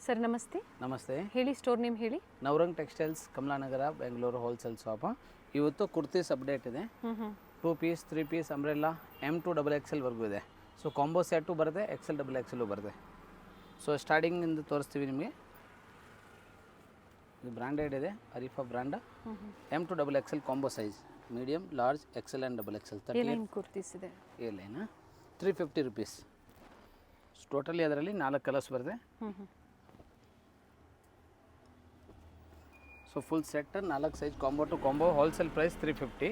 Sir ನಮಸ್ತೆ. ನಮಸ್ತೆ. ಹೇಳಿ, ಸ್ಟೋರ್ ನೇಮ್ ಹೇಳಿ. Navrang textiles, Kamalanagar, Bengaluru wholesale shop. ಇವತ್ತು ಕುರ್ತೀಸ್ ಅಪ್ಡೇಟ್ ಇದೆ. 2 piece 3 piece umbrella M to XXL ವರೆಗೂ ಇದೆ. ಸೊ ಕಾಂಬೋ ಸೆಟ್ಟು ಬರುತ್ತೆ, XL XXL ಬರುತ್ತೆ. ಸೊ ಸ್ಟಾರ್ಟಿಂಗಿಂದ ತೋರಿಸ್ತೀವಿ ನಿಮಗೆ. ಇದು ಬ್ರ್ಯಾಂಡೆಡ್ ಇದೆ, Arifa brand. M to XXL combo size, medium, large, XL and XXL. 30 kurtis ಇದೆ. ಏಲೈನಾ 350 ರುಪೀಸ್. ಟೋಟಲಿ ಅದರಲ್ಲಿ 4 ಕಲರ್ಸ್ ಬರುತ್ತೆ. So full set 4 size combo to combo, wholesale price 350.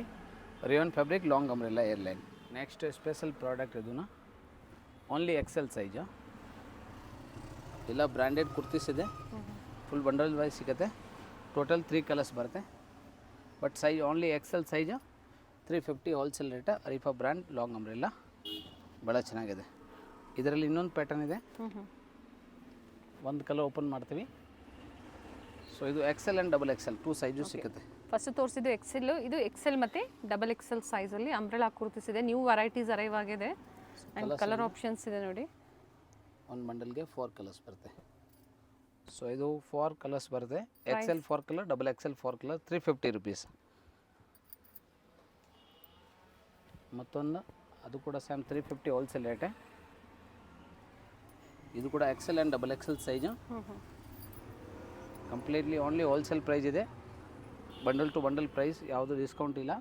Rayon fabric, long umbrella, A-line. Next special product ಇದನ್ನು only XL size. ಎಲ್ಲ branded kurtis ಇದೆ, full bundle wise ಸಿಗುತ್ತೆ. Total 3 colours ಬರುತ್ತೆ, but size only XL size 350 wholesale rate. Arifa brand, long umbrella, ಭಾಳ ಚೆನ್ನಾಗಿದೆ. ಇದರಲ್ಲಿ ಇನ್ನೊಂದು pattern ಇದೆ, ಒಂದು ಕಲರ್ ಓಪನ್ ಮಾಡ್ತೀವಿ. ಸೊ ಇದು XL ಆ್ಯಂಡ್ XXL 2 ಸೈಜು ಸಿಗುತ್ತೆ. ಫಸ್ಟ್ ತೋರಿಸಿದ್ದು XL, ಇದು XL ಮತ್ತು XXL ಸೈಜಲ್ಲಿ ಅಂಬ್ರೆಲಾ ಕುರ್ತೀಸ್ ಇದೆ. ನ್ಯೂ ವೆರೈಟೀಸ್ ಅರೈವ್ ಆಗಿದೆ ಆ್ಯಂಡ್ ಕಲರ್ ಆಪ್ಷನ್ಸ್ ಇದೆ ನೋಡಿ. ಒಂದು ಬಂಡಲ್ಗೆ 4 ಕಲರ್ಸ್ ಬರುತ್ತೆ. ಸೊ ಇದು 4 ಕಲರ್ಸ್ ಬರುತ್ತೆ. XL 4 colour, XXL 4 colour, 350 rupees. ಮತ್ತೊಂದು ಅದು ಕೂಡ ಸೇಮ್ 350 ಹೋಲ್ಸೇಲ್ ರೇಟೆ. ಇದು ಕೂಡ XL and XXL size. Completely only wholesale price ಇದೆ. ಬಂಡಲ್ ಟು ಬಂಡಲ್ ಪ್ರೈಸ್, ಯಾವುದು ಡಿಸ್ಕೌಂಟ್ ಇಲ್ಲ.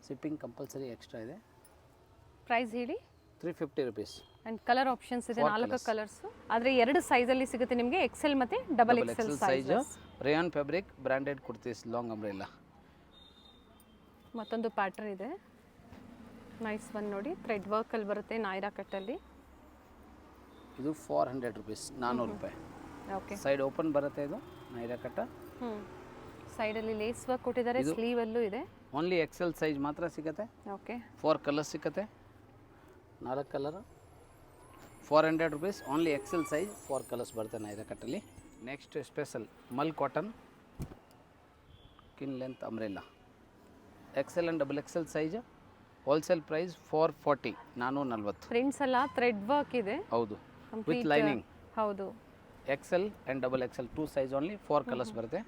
ಶಿಪ್ಪಿಂಗ್ ಕಂಪಲ್ಸರಿ ಎಕ್ಸ್ಟ್ರಾ ಇದೆ. ಪ್ರೈಸ್ ಹೇಳಿ. 350 ರುಪೀಸ್. ಆ್ಯಂಡ್ ಕಲರ್ ಆಪ್ಷನ್ಸ್ ಇದೆ, 4 ಕಲರ್ಸು. ಆದರೆ 2 ಸೈಜಲ್ಲಿ ಸಿಗುತ್ತೆ ನಿಮಗೆ, XL ಮತ್ತು XXL size. Rayon fabric, branded kurtis, long umbrella. ಮತ್ತೊಂದು ಪ್ಯಾಟರ್ನ್ ಇದೆ, ನೈಸ್ ಒನ್ ನೋಡಿ. ಥ್ರೆಡ್ ವರ್ಕಲ್ಲಿ ಬರುತ್ತೆ, ನಾಯ್ರಾ ಕಟ್ಟಲ್ಲಿ. ಇದು 400 ರುಪೀಸ್, 400 ರೂಪಾಯಿ. ಓಕೆ. ಸೈಡ್ ಓಪನ್ ಬರುತ್ತೆ, ಇದು ನೈರಾ ಕಟ್ಟ. ಸೈಡಲ್ಲಿ ಲೇಸ್ ವರ್ಕ್ ಕೊಟ್ಟಿದ್ದಾರೆ, ಸ್ಲೀವಲ್ಲೂ ಇದೆ. ಓನ್ಲಿ XL ಸೈಜ್ ಮಾತ್ರ ಸಿಗುತ್ತೆ. ಓಕೆ. 4 ಕಲರ್ಸ್ ಸಿಗುತ್ತೆ, 4 colour. 400 rupees, only XL size, 4 colours ಬರುತ್ತೆ ನೈರಾ ಕಟ್ಟಲ್ಲಿ. ನೆಕ್ಸ್ಟ್ ಸ್ಪೆಷಲ್ ಮಲ್ ಕಾಟನ್ ಕಿನ್ length umbrella, XL and XXL size. Wholesale price 440, 440. Prints ಎಲ್ಲ ಥ್ರೆಡ್ ವರ್ಕ್ ಇದೆ. ಹೌದು, ವಿತ್ ಲೈನಿಂಗ್. ಹೌದು. XL and XXL 2 size only, 4 colours ಬರುತ್ತೆ.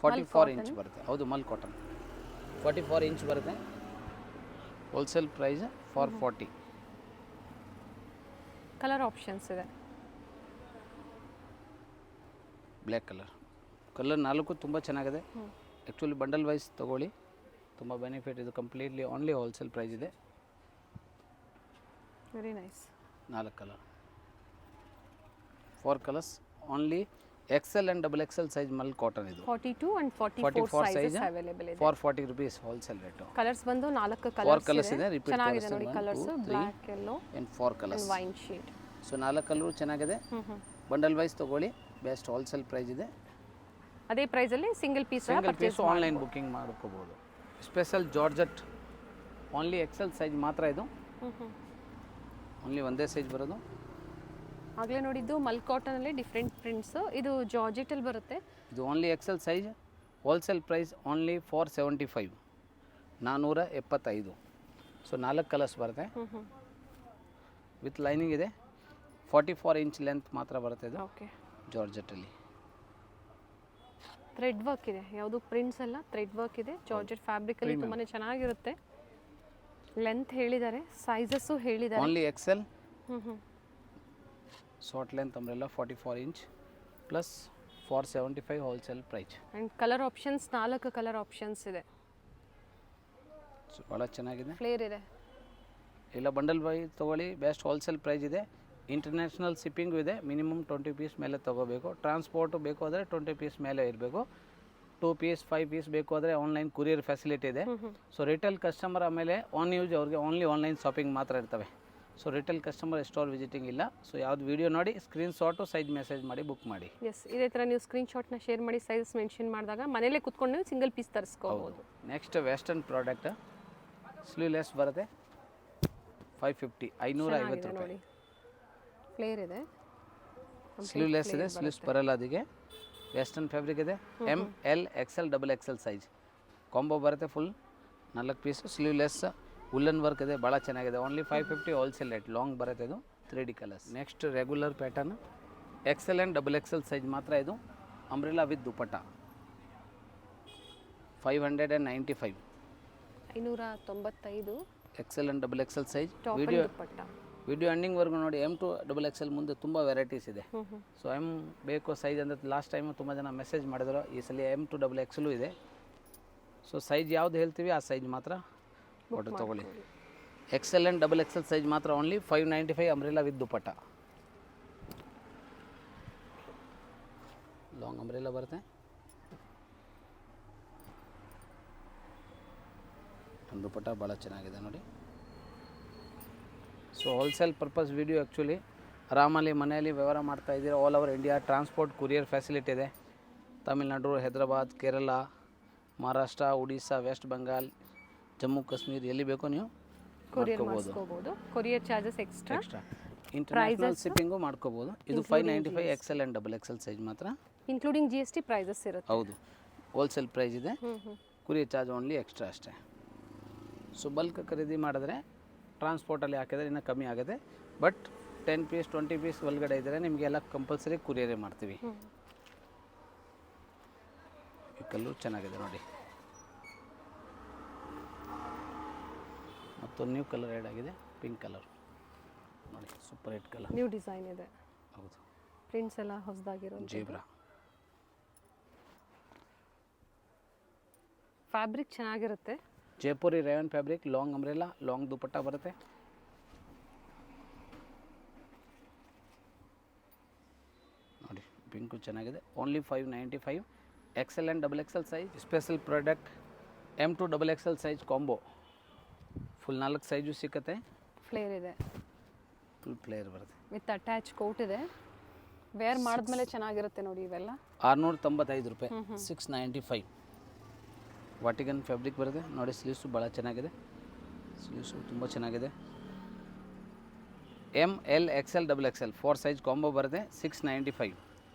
44 ಇಂಚ್ ಬರುತ್ತೆ. ಹೌದು, ಮಲ್ ಕಾಟನ್ 44 ಇಂಚ್ ಬರುತ್ತೆ. Wholesale price 440. ಕಲರ್ ಆಪ್ಷನ್ಸ್ ಇದೆ. ಬ್ಲ್ಯಾಕ್ ಕಲರ್ 4 ತುಂಬ ಚೆನ್ನಾಗಿದೆ. ಆ್ಯಕ್ಚುಲಿ ಬಂಡಲ್ ವೈಸ್ ತೊಗೊಳ್ಳಿ, ತುಂಬ ಬೆನಿಫಿಟ್. ಇದು ಕಂಪ್ಲೀಟ್ಲಿ ಓನ್ಲಿ ಹೋಲ್ಸೇಲ್ ಪ್ರೈಸ್ ಇದೆ. Very nice. 4 colour, 4 colours, only XL and XXL size mul cotton. ಇದು 42 and 44 ಸೈಜ್ ಅವೈಲೇಬಲ್ ಇದೆ. 440 ರುಪೀಸ್ ಹೋಲ್ಸೇಲ್ ರೇಟು. ಕಲರ್ಸ್ ಬಂದು 4 ಕಲರ್ಸ್ ಇದೆ. ರಿಪೀಟ್ ಚೆನ್ನಾಗಿದೆ ನೋಡಿ colours, black, yellow and 4 colours, wine shade. So 4 colour ಚೆನ್ನಾಗಿದೆ. Bundle wise ತೊಗೊಳ್ಳಿ, best wholesale price ಇದೆ. ಅದೇ ಪ್ರೈಸಲ್ಲಿ ಸಿಂಗಲ್ ಪೀಸ್ ಆನ್ಲೈನ್ ಬುಕ್ಕಿಂಗ್ ಮಾಡ್ಕೋಬಹುದು. Special georgette, only XL size ಮಾತ್ರ. ಇದು ಓನ್ಲಿ ಒಂದೇ ಸೈಜ್ ಬರೋದು. ಆಗಲೇ ನೋಡಿದ್ದು ಮಲ್ ಕಾಟನಲ್ಲಿ ಡಿಫ್ರೆಂಟ್ ಪ್ರಿಂಟ್ಸು, ಇದು ಜಾರ್ಜೆಟಲ್ಲಿ ಬರುತ್ತೆ. ಇದು only XL size. Wholesale price only 475, 475. So 4 colours ಬರುತ್ತೆ, ವಿತ್ ಲೈನಿಂಗ್ ಇದೆ. 44 ಇಂಚ್ ಲೆಂತ್ ಮಾತ್ರ ಬರುತ್ತೆ ಇದು. ಓಕೆ. ಜಾರ್ಜೆಟಲ್ಲಿ ಥ್ರೆಡ್ ವರ್ಕ್ ಇದೆ, ಯಾವುದು ಪ್ರಿಂಟ್ಸ್ ಎಲ್ಲ ಥ್ರೆಡ್ ವರ್ಕ್ ಇದೆ. ಜಾರ್ಜೆಟ್ ಫ್ಯಾಬ್ರಿಕಲ್ಲಿ ತುಂಬಾ ಚೆನ್ನಾಗಿರುತ್ತೆ. ಲೆಂತ್ ಹೇಳಿದ್ದಾರೆ, ಸೈಜಸ್ಸು ಹೇಳಿದ್ದಾರೆ. Only XL. Short length umbrella 44 inch plus 475 wholesale price. And colour options 4 colour options ಇದೆ. ಭಾಳ ಚೆನ್ನಾಗಿದೆ, ಫ್ಲೇರ್ ಇದೆ. ಇಲ್ಲ ಬಂಡಲ್ ಬೈ ತೊಗೊಳ್ಳಿ, ಬೆಸ್ಟ್ ಹೋಲ್ಸೇಲ್ ಪ್ರೈಸ್ ಇದೆ. ಇಂಟರ್ನ್ಯಾಷನಲ್ ಶಿಪ್ಪಿಂಗು ಇದೆ. ಮಿನಿಮಮ್ 20 ಪೀಸ್ ಮೇಲೆ ತೊಗೋಬೇಕು. ಟ್ರಾನ್ಸ್ಪೋರ್ಟು ಬೇಕು ಆದರೆ 20 ಪೀಸ್ ಮೇಲೆ ಇರಬೇಕು. 2 ಪೀಸ್ 5 ಪೀಸ್ ಬೇಕು ಆದರೆ ಆನ್ಲೈನ್ ಕೊರಿಯರ್ ಫೆಸಿಲಿಟಿ ಇದೆ. ಸೊ ರಿಟೇಲ್ ಕಸ್ಟಮರ್ ಆಮೇಲೆ ಆನ್ ಯೂಸ್ ಅವ್ರಿಗೆ ಓನ್ಲಿ ಆನ್ಲೈನ್ ಶಾಪಿಂಗ್ ಮಾತ್ರ ಇರ್ತವೆ. So retail customer store visiting ಇಲ್ಲ. ಸೊ ಯಾವ್ದು ವಿಡಿಯೋ ನೋಡಿ ಸ್ಕ್ರೀನ್ಶಾಟು ಸೈಜ್ ಮೆಸೇಜ್ ಮಾಡಿ ಬುಕ್ ಮಾಡಿ. ಎಸ್, ಇದೇ ಥರ ನೀವು ಸ್ಕ್ರೀನ್ಶಾಟ್ನ ಶೇರ್ ಮಾಡಿ ಸೈಜ್ ಮೆನ್ಷನ್ ಮಾಡಿದಾಗ ಮನೇಲೇ ಕುತ್ಕೊಂಡು ನೀವು ಸಿಂಗಲ್ ಪೀಸ್ ತರಿಸ್ಕೋಬೋದು. ನೆಕ್ಸ್ಟ್ ವೆಸ್ಟರ್ನ್ ಪ್ರಾಡಕ್ಟ್ ಸ್ಲೀವ್ಲೆಸ್ ಬರುತ್ತೆ, 550, 550 ರೂಪಾಯಿ. ಫ್ಲೇರ್ ಇದೆ, ಸ್ಲೀವ್ಲೆಸ್ ಇದೆ, ಸ್ಲೀವ್ಸ್ ಬರಲ್ಲ. ಅದಕ್ಕೆ ವೆಸ್ಟರ್ನ್ ಫ್ಯಾಬ್ರಿಕ್ ಇದೆ. ML XL XXL ಸೈಜ್ ಕಾಂಬೋ ಬರುತ್ತೆ. Full 4 piece sleeveless, woollen work ಇದೆ, ಭಾಳ ಚೆನ್ನಾಗಿದೆ. Only 550 wholesale rate. ಲಾಂಗ್ ಬರುತ್ತೆ ಇದು, 3D ಕಲರ್ಸ್. Next regular pattern XL and double XL size ಮಾತ್ರ ಇದು. Umbrella with dupatta 595. 595 XL and double XL size. Top video dupatta. Video ಎಂಡಿಂಗ್ವರೆಗೂ ನೋಡಿ. ಎಮ್ ಟು ಡಬಲ್ ಎಕ್ಸೆಲ್ ಮುಂದೆ ತುಂಬ ವೆರೈಟೀಸ್ ಇದೆ. ಸೊ ಎಮ್ ಬೇಕು ಸೈಜ್ ಅಂದರೆ ಲಾಸ್ಟ್ ಟೈಮು ತುಂಬ ಜನ ಮೆಸೇಜ್ ಮಾಡಿದ್ರು. ಈ ಸಲ ಎಮ್ ಟು ಡಬಲ್ ಎಕ್ಸೆಲು ಇದೆ. ಸೊ ಸೈಜ್ ಯಾವ್ದು ಹೇಳ್ತೀವಿ ಆ ಸೈಜ್ ಮಾತ್ರ ಆರ್ಡರ್ ತೊಗೊಳ್ಳಿ. XL and double XL size ಮಾತ್ರ only 595 umbrella with dupatta. Long umbrella ಬರುತ್ತೆ. ದುಪಟ್ಟ ಭಾಳ ಚೆನ್ನಾಗಿದೆ ನೋಡಿ. So wholesale purpose video actually ಆರಾಮಲ್ಲಿ ಮನೆಯಲ್ಲಿ ವ್ಯವಹಾರ ಮಾಡ್ತಾಯಿದ್ದೀರಾ. All over India transport courier facility ಇದೆ. ತಮಿಳ್ನಾಡು, ಹೈದರಾಬಾದ್, ಕೇರಳ, ಮಹಾರಾಷ್ಟ್ರ, ಒಡಿಸ್ಸಾ, ವೆಸ್ಟ್ ಬೆಂಗಾಲ್, ಜಮ್ಮು ಕಾಶ್ಮೀರ್ ಎಲ್ಲಿ ಬೇಕೋ ನೀವು ಕೊರಿಯರ್ ಮಾಡಿಸ್ಕೋಬಹುದು. Courier charges extra. International shipping ಮಾಡ್ಕೋಬೋದು. ಇದು 595 XL and double XL size ಮಾತ್ರ. ಇನ್ಕ್ಲೂಡಿಂಗ್ GST ಪ್ರೈಸಸ್ ಇರುತ್ತೆ. ಹೌದು, ಹೋಲ್ಸೇಲ್ ಪ್ರೈಸ್ ಇದೆ. ಕುರಿಯರ್ ಚಾರ್ಜ್ ಓನ್ಲಿ ಎಕ್ಸ್ಟ್ರಾ ಅಷ್ಟೇ. ಸೊ ಬಲ್ಕ್ ಖರೀದಿ ಮಾಡಿದ್ರೆ ಟ್ರಾನ್ಸ್ಪೋರ್ಟಲ್ಲಿ ಹಾಕಿದ್ರೆ ಇನ್ನೂ ಕಮ್ಮಿ ಆಗುತ್ತೆ. ಬಟ್ 10 ಪೀಸ್ 20 ಪೀಸ್ ಒಳಗಡೆ ಇದ್ದರೆ ನಿಮಗೆಲ್ಲ ಕಂಪಲ್ಸರಿ ಕುರಿಯರೇ ಮಾಡ್ತೀವಿ. ಈ ಕಲ್ಲು ಚೆನ್ನಾಗಿದೆ ನೋಡಿ. ಮತ್ತೊಂದು ನ್ಯೂ ಕಲರ್ ಆ್ಯಡ್ ಆಗಿದೆ, ಪಿಂಕ್ ಕಲರ್ ನೋಡಿ. Super hit colour, new design ಇದೆ. ಹೌದು, ಪ್ರಿಂಟ್ಸ್ ಎಲ್ಲ ಹೊಸದಾಗಿರೋ ಜೀಬ್ರಾ. ಫ್ಯಾಬ್ರಿಕ್ ಚೆನ್ನಾಗಿರುತ್ತೆ. Jaipuri rayon fabric, long umbrella, long dupatta ಬರುತ್ತೆ. ನೋಡಿ ಪಿಂಕು ಚೆನ್ನಾಗಿದೆ. Only 595 XL and double XL size. Special product M to double XL size combo. Full 4 size ಸಿಕ್ಕತ್ತೆ. ಫ್ಲೇರ್ ಇದೆ, ಫುಲ್ ಫ್ಲೇರ್ ಬರುತ್ತೆ. ವಿತ್ ಅಟ್ಯಾಚ್ ಕೋಟ್ ಇದೆ. ವೇರ್ ಮಾಡಿದ್ಮೇಲೆ ಚೆನ್ನಾಗಿರುತ್ತೆ ನೋಡಿ. ಇವೆಲ್ಲ 695 ರೂಪಾಯಿ. 695. ವಾಟಿಗನ್ ಫ್ಯಾಬ್ರಿಕ್ ಬರುತ್ತೆ ನೋಡಿ. ಸ್ಲೀವ್ಸು ಭಾಳ ಚೆನ್ನಾಗಿದೆ. ಸ್ಲೀವ್ಸು ತುಂಬ ಚೆನ್ನಾಗಿದೆ. M L Excel double XL 4 size combo ಬರುತ್ತೆ. 695.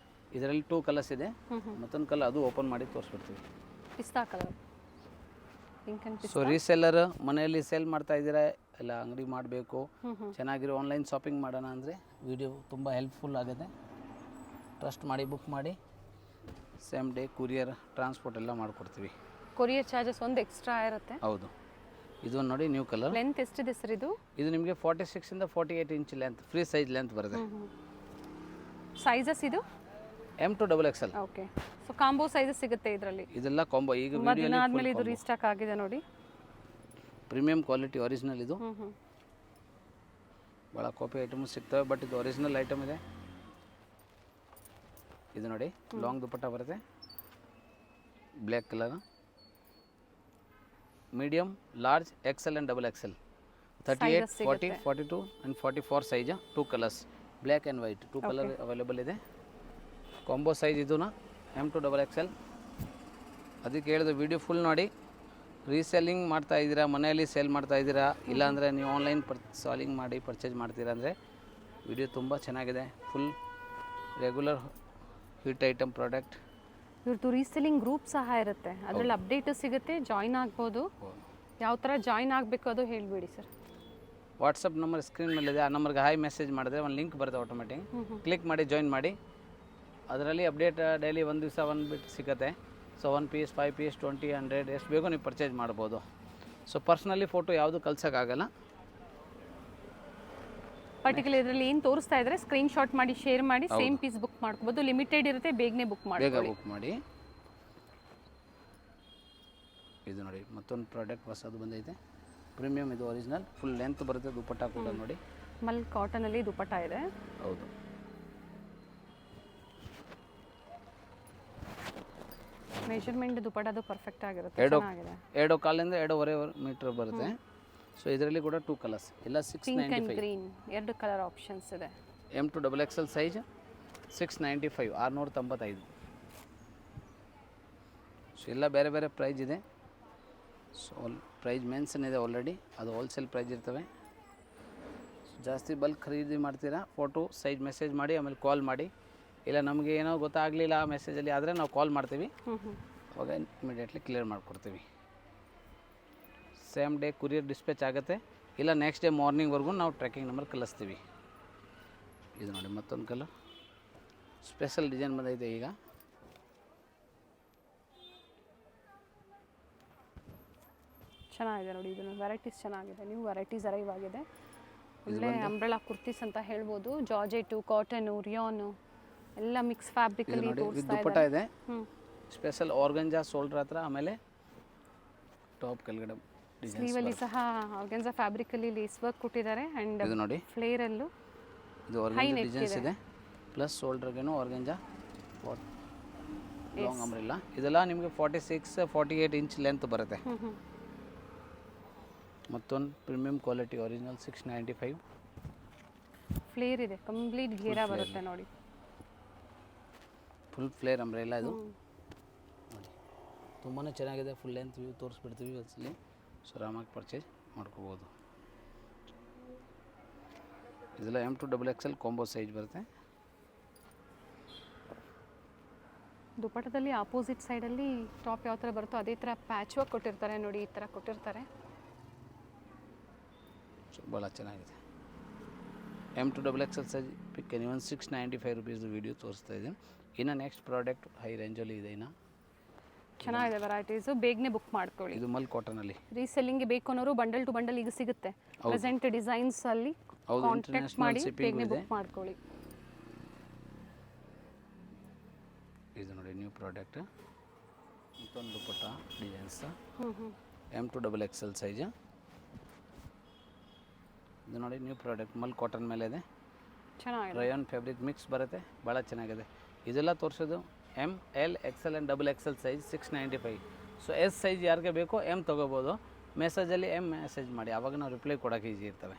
ಇದರಲ್ಲಿ 2 ಕಲರ್ಸ್ ಇದೆ. ಮತ್ತೊಂದು ಕಲರ್ ಅದು ಓಪನ್ ಮಾಡಿ ತೋರಿಸ್ಬಿಡ್ತೀವಿ. ಪಿಸ್ತಾ colour, pink and so reseller ಮನೆಯಲ್ಲಿ ಸೇಲ್ ಮಾಡ್ತಾ ಇದ್ದೀರಾ, ಎಲ್ಲ ಅಂಗಡಿ ಮಾಡಬೇಕು, ಚೆನ್ನಾಗಿರೋ ಆನ್ಲೈನ್ ಶಾಪಿಂಗ್ ಮಾಡೋಣ ಅಂದರೆ ವಿಡಿಯೋ ತುಂಬ ಹೆಲ್ಪ್ಫುಲ್ ಆಗುತ್ತೆ. ಟ್ರಸ್ಟ್ ಮಾಡಿ ಬುಕ್ ಮಾಡಿ. ಸೇಮ್ ಡೇ ಕುರಿಯರ್ ಟ್ರಾನ್ಸ್ಪೋರ್ಟ್ ಎಲ್ಲ ಮಾಡಿಕೊಡ್ತೀವಿ. ಕೊರಿಯರ್ ಚಾರ್ಜಸ್ ಒಂದು ಎಕ್ಸ್ಟ್ರಾ ಇರುತ್ತೆ. ಹೌದು. ಇದು ನೋಡಿ ನ್ಯೂ ಕಲರ್. ಲೆಂತ್ ಎಷ್ಟಿದೆ ಸರ್ ಇದು? ಇದು ನಿಮಗೆ 46 ಇಂದ 48 inch length, free size length ಬರುತ್ತೆ. ಸೈಜಸ್ ಇದು M to double XL. Okay. So combo sizes ಸಿಗುತ್ತೆ ಇದರಲ್ಲಿ. ಇದೆಲ್ಲ ಕಾಂಬೋ. ಈಗ ದಿನ ಆದ್ಮೇಲೆ ಇದು ರೀಸ್ಟಾಕ್ ಆಗಿದೆ ನೋಡಿ. ಪ್ರೀಮಿಯಂ ಕ್ವಾಲಿಟಿ ಒರಿಜಿನಲ್ ಇದು. ಭಾಳ ಕಾಪಿ ಐಟಮ್ ಸಿಗ್ತವೆ, ಬಟ್ ಇದು ಒರಿಜಿನಲ್ ಐಟಮ್ ಇದೆ. ಇದು ನೋಡಿ ಲಾಂಗ್ ದುಪಟ್ಟ ಬರುತ್ತೆ, black colour. Medium, large, XL and double XL 38, 40, 42 and 44 size. 2 colours, black and white 2 colour available ಇದೆ. ಕಾಂಬೋ ಸೈಜ್ ಇದೂನ ಎಮ್ ಟು ಡಬಲ್ ಎಕ್ಸೆಲ್. ಅದಕ್ಕೆ ಹೇಳಿದ ವಿಡಿಯೋ ಫುಲ್ ನೋಡಿ. ರೀಸೆಲ್ಲಿಂಗ್ ಮಾಡ್ತಾ ಇದ್ದೀರಾ, ಮನೆಯಲ್ಲಿ ಸೇಲ್ ಮಾಡ್ತಾ ಇದ್ದೀರಾ, ಇಲ್ಲಾಂದರೆ ನೀವು ಆನ್ಲೈನ್ ಸಾಲಿಂಗ್ ಮಾಡಿ ಪರ್ಚೇಸ್ ಮಾಡ್ತೀರಾ ಅಂದರೆ ವಿಡಿಯೋ ತುಂಬ ಚೆನ್ನಾಗಿದೆ. Full regular hit item product. ಇವ್ರದ್ದು ರೀಸೆಲ್ಲಿಂಗ್ ಗ್ರೂಪ್ ಸಹ ಇರುತ್ತೆ, ಅದರಲ್ಲಿ ಅಪ್ಡೇಟು ಸಿಗುತ್ತೆ, ಜಾಯ್ನ್ ಆಗ್ಬೋದು. ಯಾವ ಥರ ಜಾಯ್ನ್ ಆಗಬೇಕು ಅದು ಹೇಳಿಬಿಡಿ ಸರ್. ವಾಟ್ಸಪ್ ನಂಬರ್ ಸ್ಕ್ರೀನ್ ಮೇಲಿದೆ, ಆ ನಂಬರ್ಗೆ ಹಾಯ್ ಮೆಸೇಜ್ ಮಾಡಿದ್ರೆ ಒಂದು ಲಿಂಕ್ ಬರುತ್ತೆ ಆಟೋಮೆಟಿಕ್. ಕ್ಲಿಕ್ ಮಾಡಿ ಜಾಯ್ನ್ ಮಾಡಿ. ಅದರಲ್ಲಿ ಅಪ್ಡೇಟ್ ಡೈಲಿ ಒಂದು ದಿವಸ ಒಂದು ಬಿಟ್ಟು ಸಿಗುತ್ತೆ. ಸೊ 1 ಪೀಸ್ 5 ಪೀಸ್ 20 100 ಎಷ್ಟು ಬೇಕೋ ನೀವು ಪರ್ಚೇಸ್ ಮಾಡ್ಬೋದು. ಸೊ ಪರ್ಸ್ನಲಿ ಫೋಟೋ ಯಾವುದು ಕಳ್ಸೋಕ್ಕಾಗಲ್ಲ. ಪರ್ಟಿಕ್ಯುಲರ್ ಇದರಲ್ಲಿ ಏನು ತೋರಿಸ್ತಾ ಇದ್ದಾರೆ ಸ್ಕ್ರೀನ್ಶಾಟ್ ಮಾಡಿ ಶೇರ್ ಮಾಡಿ ಸೇಮ್ ಪೀಸ್ ಬುಕ್ ಮಾಡ್ಕೋಬೋದು. ಲಿಮಿಟೆಡ್ ಇರುತ್ತೆ, ಬೇಗನೆ ಬುಕ್ ಮಾಡಿ. ಬೇಗ ಬುಕ್ ಮಾಡಿ. ಇದು ನೋಡಿ ಮತ್ತೊಂದು ಪ್ರಾಡಕ್ಟ್ ಹೊಸದು ಬಂದೈತೆ, ಪ್ರೀಮಿಯಮ್. ಇದು ಒರಿಜಿನಲ್, ಫುಲ್ ಲೆಂತ್ ಬರುತ್ತೆ. ದುಪಟ್ಟ ಕೂಡ ನೋಡಿ ಮಲ್ ಕಾಟನಲ್ಲಿ ದುಪಟ್ಟ ಇದೆ. ಹೌದು. ಮೆಜರ್ಮೆಂಟ್ ದುಪಟ್ಟದು ಪರ್ಫೆಕ್ಟ್ ಆಗಿರುತ್ತೆ, ಚೆನ್ನಾಗಿದೆ. 2.25 ಇಂದ 2.5 ಮೀಟರ್ ಬರುತ್ತೆ. ಸೊ ಇದರಲ್ಲಿ ಕೂಡ 2 ಕಲರ್ಸ್, ಎಲ್ಲ pink and 695. Green 2 colour options ಇದೆ. M to double XL size 695, 695. So ಎಲ್ಲ ಬೇರೆ ಬೇರೆ ಪ್ರೈಸ್ ಇದೆ. ಸೊ ಪ್ರೈಸ್ ಮೆನ್ಷನ್ ಇದೆ ಆಲ್ರೆಡಿ, ಅದು ಹೋಲ್ಸೇಲ್ ಪ್ರೈಸ್ ಇರ್ತವೆ. ಜಾಸ್ತಿ ಬಲ್ಕ್ ಖರೀದಿ ಮಾಡ್ತೀರಾ, ಫೋಟೋ ಸೈಜ್ ಮೆಸೇಜ್ ಮಾಡಿ, ಆಮೇಲೆ ಕಾಲ್ ಮಾಡಿ. ಇಲ್ಲ ನಮಗೆ ಏನೋ ಗೊತ್ತಾಗಲಿಲ್ಲ ಆ ಮೆಸೇಜಲ್ಲಿ ಆದರೆ ನಾವು ಕಾಲ್ ಮಾಡ್ತೀವಿ, ಅವಾಗ ಇಮಿಡಿಯೇಟ್ಲಿ ಕ್ಲಿಯರ್ ಮಾಡಿಕೊಡ್ತೀವಿ. ಸೇಮ್ ಡೇ ಕುರಿಯರ್ ಡಿಸ್ಪ್ಯಾಚ್ ಆಗುತ್ತೆ, ಇಲ್ಲ ನೆಕ್ಸ್ಟ್ ಡೇ ಮಾರ್ನಿಂಗ್ವರೆಗೂ ನಾವು ಟ್ರ್ಯಾಕಿಂಗ್ ನಂಬರ್ ಕಳಿಸ್ತೀವಿ. ಇದು ನೋಡಿ ಮತ್ತೊಂದು ಕಲರ್ ಸ್ಪೆಷಲ್ ಡಿಸೈನ್ ಬಂದೈತೆ ಈಗ. ಚೆನ್ನಾಗಿದೆ ನೋಡಿ, ಇದನ್ನು ವೆರೈಟೀಸ್ ಚೆನ್ನಾಗಿದೆ, ನ್ಯೂ ವೆರೈಟೀಸ್ ಅರೈವ್ ಆಗಿದೆ. ಒಳ್ಳೆ ಅಂಬ್ರೆಲಾ ಕುರ್ತೀಸ್ ಅಂತ ಹೇಳ್ಬೋದು. ಜಾರ್ಜೆಟು, ಕಾಟನು, ರಿಯಾನು ಎಲ್ಲ ಮಿಕ್ಸ್ ಫ್ಯಾಬ್ರಿಕಲ್ಲಿ ನೋಡಿ ವಿತ್ ತೋರಿಸ್ತಾ ದುಪ್ಪಟ್ಟ ಇದ್ದಾರೆ. ಇದೆ. ಸ್ಪೆಷಲ್ ಆರ್ಗಂಜಾ ಶೋಲ್ಡರ್ ಹತ್ರ, ಆಮೇಲೆ ಟಾಪ್ ಕೆಳಗಡೆ ಡಿಸೈನ್. ಸ್ಲೀವಲ್ಲಿ ಸಹ ಆರ್ಗನ್ಸಾ ಫ್ಯಾಬ್ರಿಕಲ್ಲಿ ಲೇಸ್ ವರ್ಕ್ ಕೊಟ್ಟಿದ್ದಾರೆ. ಆ್ಯಂಡ್ ಇದು ನೋಡಿ, ಫ್ಲೇರಲ್ಲೂ ಇದು ಆರ್ಗಂಜಾ ಡಿಸೈನ್ಸ್ ಇದೆ. ಪ್ಲಸ್ ಶೋಲ್ಡರ್ಗೇನು ಆರ್ಗಂಜಾ ಲಾಂಗ್ ಅಂಬ್ರೆಲ್ಲ. ಇದೆಲ್ಲ ನಿಮಗೆ 46-48 ಇಂಚ್ ಲೆಂತ್ ಬರುತ್ತೆ. ಮತ್ತೊಂದು ಪ್ರೀಮಿಯಂ ಕ್ವಾಲಿಟಿ ಒರಿಜಿನಲ್ 695. ಫ್ಲೇರ್ ಇದೆ, ಕಂಪ್ಲೀಟ್ ಘೇರಾ ಬರುತ್ತೆ ನೋಡಿ. ಫುಲ್ ಫ್ಲೇರ್ ಅಂಬ್ರೆಲ್ಲ ಇದು ನೋಡಿ, ತುಂಬಾ ಚೆನ್ನಾಗಿದೆ. ಫುಲ್ ಲೆಂತ್ ವ್ಯೂ ತೋರಿಸ್ಬಿಡ್ತೀವಿ ಒಂದ್ಸಲಿ, ಸೊ ಆರಾಮಾಗಿ ಪರ್ಚೇಸ್ ಮಾಡ್ಕೋಬೋದು. ಇದೆಲ್ಲ M2XXL ಕಾಂಬೋ ಸೈಜ್ ಬರುತ್ತೆ. ದುಪ್ಪಟ್ಟದಲ್ಲಿ ಆಪೋಸಿಟ್ ಸೈಡಲ್ಲಿ ಟಾಪ್ ಯಾವ ಥರ ಬರುತ್ತೋ ಅದೇ ಥರ ಪ್ಯಾಚ್ ವರ್ಕ್ ಕೊಟ್ಟಿರ್ತಾರೆ ನೋಡಿ, ಈ ಥರ ಕೊಟ್ಟಿರ್ತಾರೆ. ಸೊ ಭಾಳ ಚೆನ್ನಾಗಿದೆ. M2XXL ಸೈಜ್ ಪಿಕ್ ಒಂದು 695 ರುಪೀಸ್ದು ವೀಡಿಯೋ ತೋರಿಸ್ತಾ ಇದ್ದೀನಿ. ಇನ್ನು ನೆಕ್ಸ್ಟ್ ಪ್ರಾಡಕ್ಟ್ ಹೈ ರೇಂಜಲ್ಲಿ ಇದೆ. ಇನ್ನು ಚೆನ್ನಾಗಿದೆ ವೆರೈಟೀಸು, ಬೇಗನೆ ಬುಕ್ ಮಾಡ್ಕೊಳ್ಳಿ. ಇದು ಮಲ್ ಕಾಟನಲ್ಲಿ ರೀಸೆಲ್ಲಿಂಗ್ಗೆ ಬೇಕು ಅನ್ನೋರು ಬಂಡಲ್ ಟು ಬಂಡಲ್ ಈಗ ಸಿಗುತ್ತೆ. ಪ್ರೆಸೆಂಟ್ ಡಿಸೈನ್ಸ್ ಅಲ್ಲಿ ಹೌದು, ಕಾಂಟ್ಯಾಕ್ಟ್ ಮಾಡಿ ಬೇಗನೆ ಬುಕ್ ಮಾಡ್ಕೊಳ್ಳಿ. ಇದು ನೋಡಿ ನ್ಯೂ ಪ್ರಾಡಕ್ಟ್, ಮತ್ತೊಂದು ದುಪ್ಪಟ್ಟ ಡಿಸೈನ್ಸ್. M2XXL size. ಇದು ನೋಡಿ ನ್ಯೂ ಪ್ರಾಡಕ್ಟ್, ಮಲ್ ಕಾಟನ್ ಮೇಲೆ ಇದೆ. ಚೆನ್ನಾಗಿದೆ, ರಯಾನ್ ಫ್ಯಾಬ್ರಿಕ್ ಮಿಕ್ಸ್ ಬರುತ್ತೆ, ಭಾಳ ಚೆನ್ನಾಗಿದೆ. ಇದೆಲ್ಲ ತೋರಿಸೋದು M, L, XL and XXL size 695. So S size ಯಾರಿಗೆ ಬೇಕೋ M ತೊಗೋಬೋದು. ಮೆಸೇಜಲ್ಲಿ M ಮೆಸೇಜ್ ಮಾಡಿ, ಆವಾಗ ನಾವು ರಿಪ್ಲೈ ಕೊಡೋಕೆ ಈಸಿ ಇರ್ತವೆ.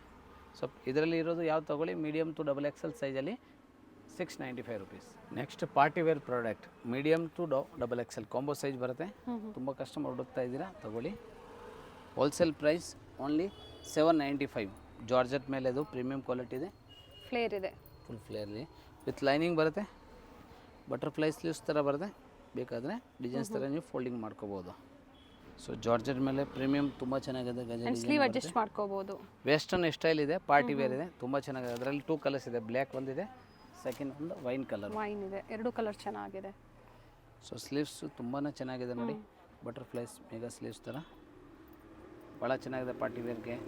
ಸೊ ಇದರಲ್ಲಿ ಇರೋದು ಯಾವ್ದು ತೊಗೊಳ್ಳಿ, ಮೀಡಿಯಮ್ ಟು XXL ಸೈಜಲ್ಲಿ 695 rupees. Next party wear product, medium to XXL combo size ಬರುತ್ತೆ. ತುಂಬ ಕಸ್ಟಮರ್ ಹುಡುಕ್ತಾ ಇದ್ದೀರಾ, ತೊಗೊಳ್ಳಿ. Wholesale price only 795. ಜಾರ್ಜೆಟ್ ಮೇಲೆ ಇದು ಪ್ರೀಮಿಯಂ ಕ್ವಾಲಿಟಿ ಇದೆ. ಫ್ಲೇರ್ ಇದೆ, ಫುಲ್ ಫ್ಲೇರ್ಲಿ ವಿತ್ ಲೈನಿಂಗ್ ಬರುತ್ತೆ. ಬಟರ್ಫ್ಲೈ ಸ್ಲೀವ್ಸ್ ಥರ ಬರುತ್ತೆ. ಬೇಕಾದರೆ ಡಿಸೈನ್ಸ್ ಥರ ನೀವು ಫೋಲ್ಡಿಂಗ್ ಮಾಡ್ಕೋಬೋದು. ಸೊ ಜಾರ್ಜೆಟ್ ಮೇಲೆ ಪ್ರೀಮಿಯಂ ತುಂಬ ಚೆನ್ನಾಗಿದೆ. ಗಜ ಸ್ಲೀವ್ ಅಡ್ಜಸ್ಟ್ ಮಾಡ್ಕೋಬೋದು. ವೆಸ್ಟರ್ನ್ ಸ್ಟೈಲ್ ಇದೆ, ಪಾರ್ಟಿ ವೇರ್ ಇದೆ, ತುಂಬ ಚೆನ್ನಾಗಿದೆ. ಅದರಲ್ಲಿ 2 ಕಲರ್ಸ್ ಇದೆ, ಬ್ಲ್ಯಾಕ್ ಒಂದಿದೆ, ಸೆಕೆಂಡ್ ಒಂದು ವೈನ್ ಕಲರ್. ವೈನ್ ಇದೆ, 2 ಕಲರ್ ಚೆನ್ನಾಗಿದೆ. ಸೊ ಸ್ಲೀವ್ಸ್ ತುಂಬಾ ಚೆನ್ನಾಗಿದೆ ನೋಡಿ, ಬಟರ್ಫ್ಲೈಸ್ ಮೆಗಾ ಸ್ಲೀವ್ಸ್ ಥರ ಭಾಳ ಚೆನ್ನಾಗಿದೆ. ಪಾರ್ಟಿ ವೇರ್ಗೆ,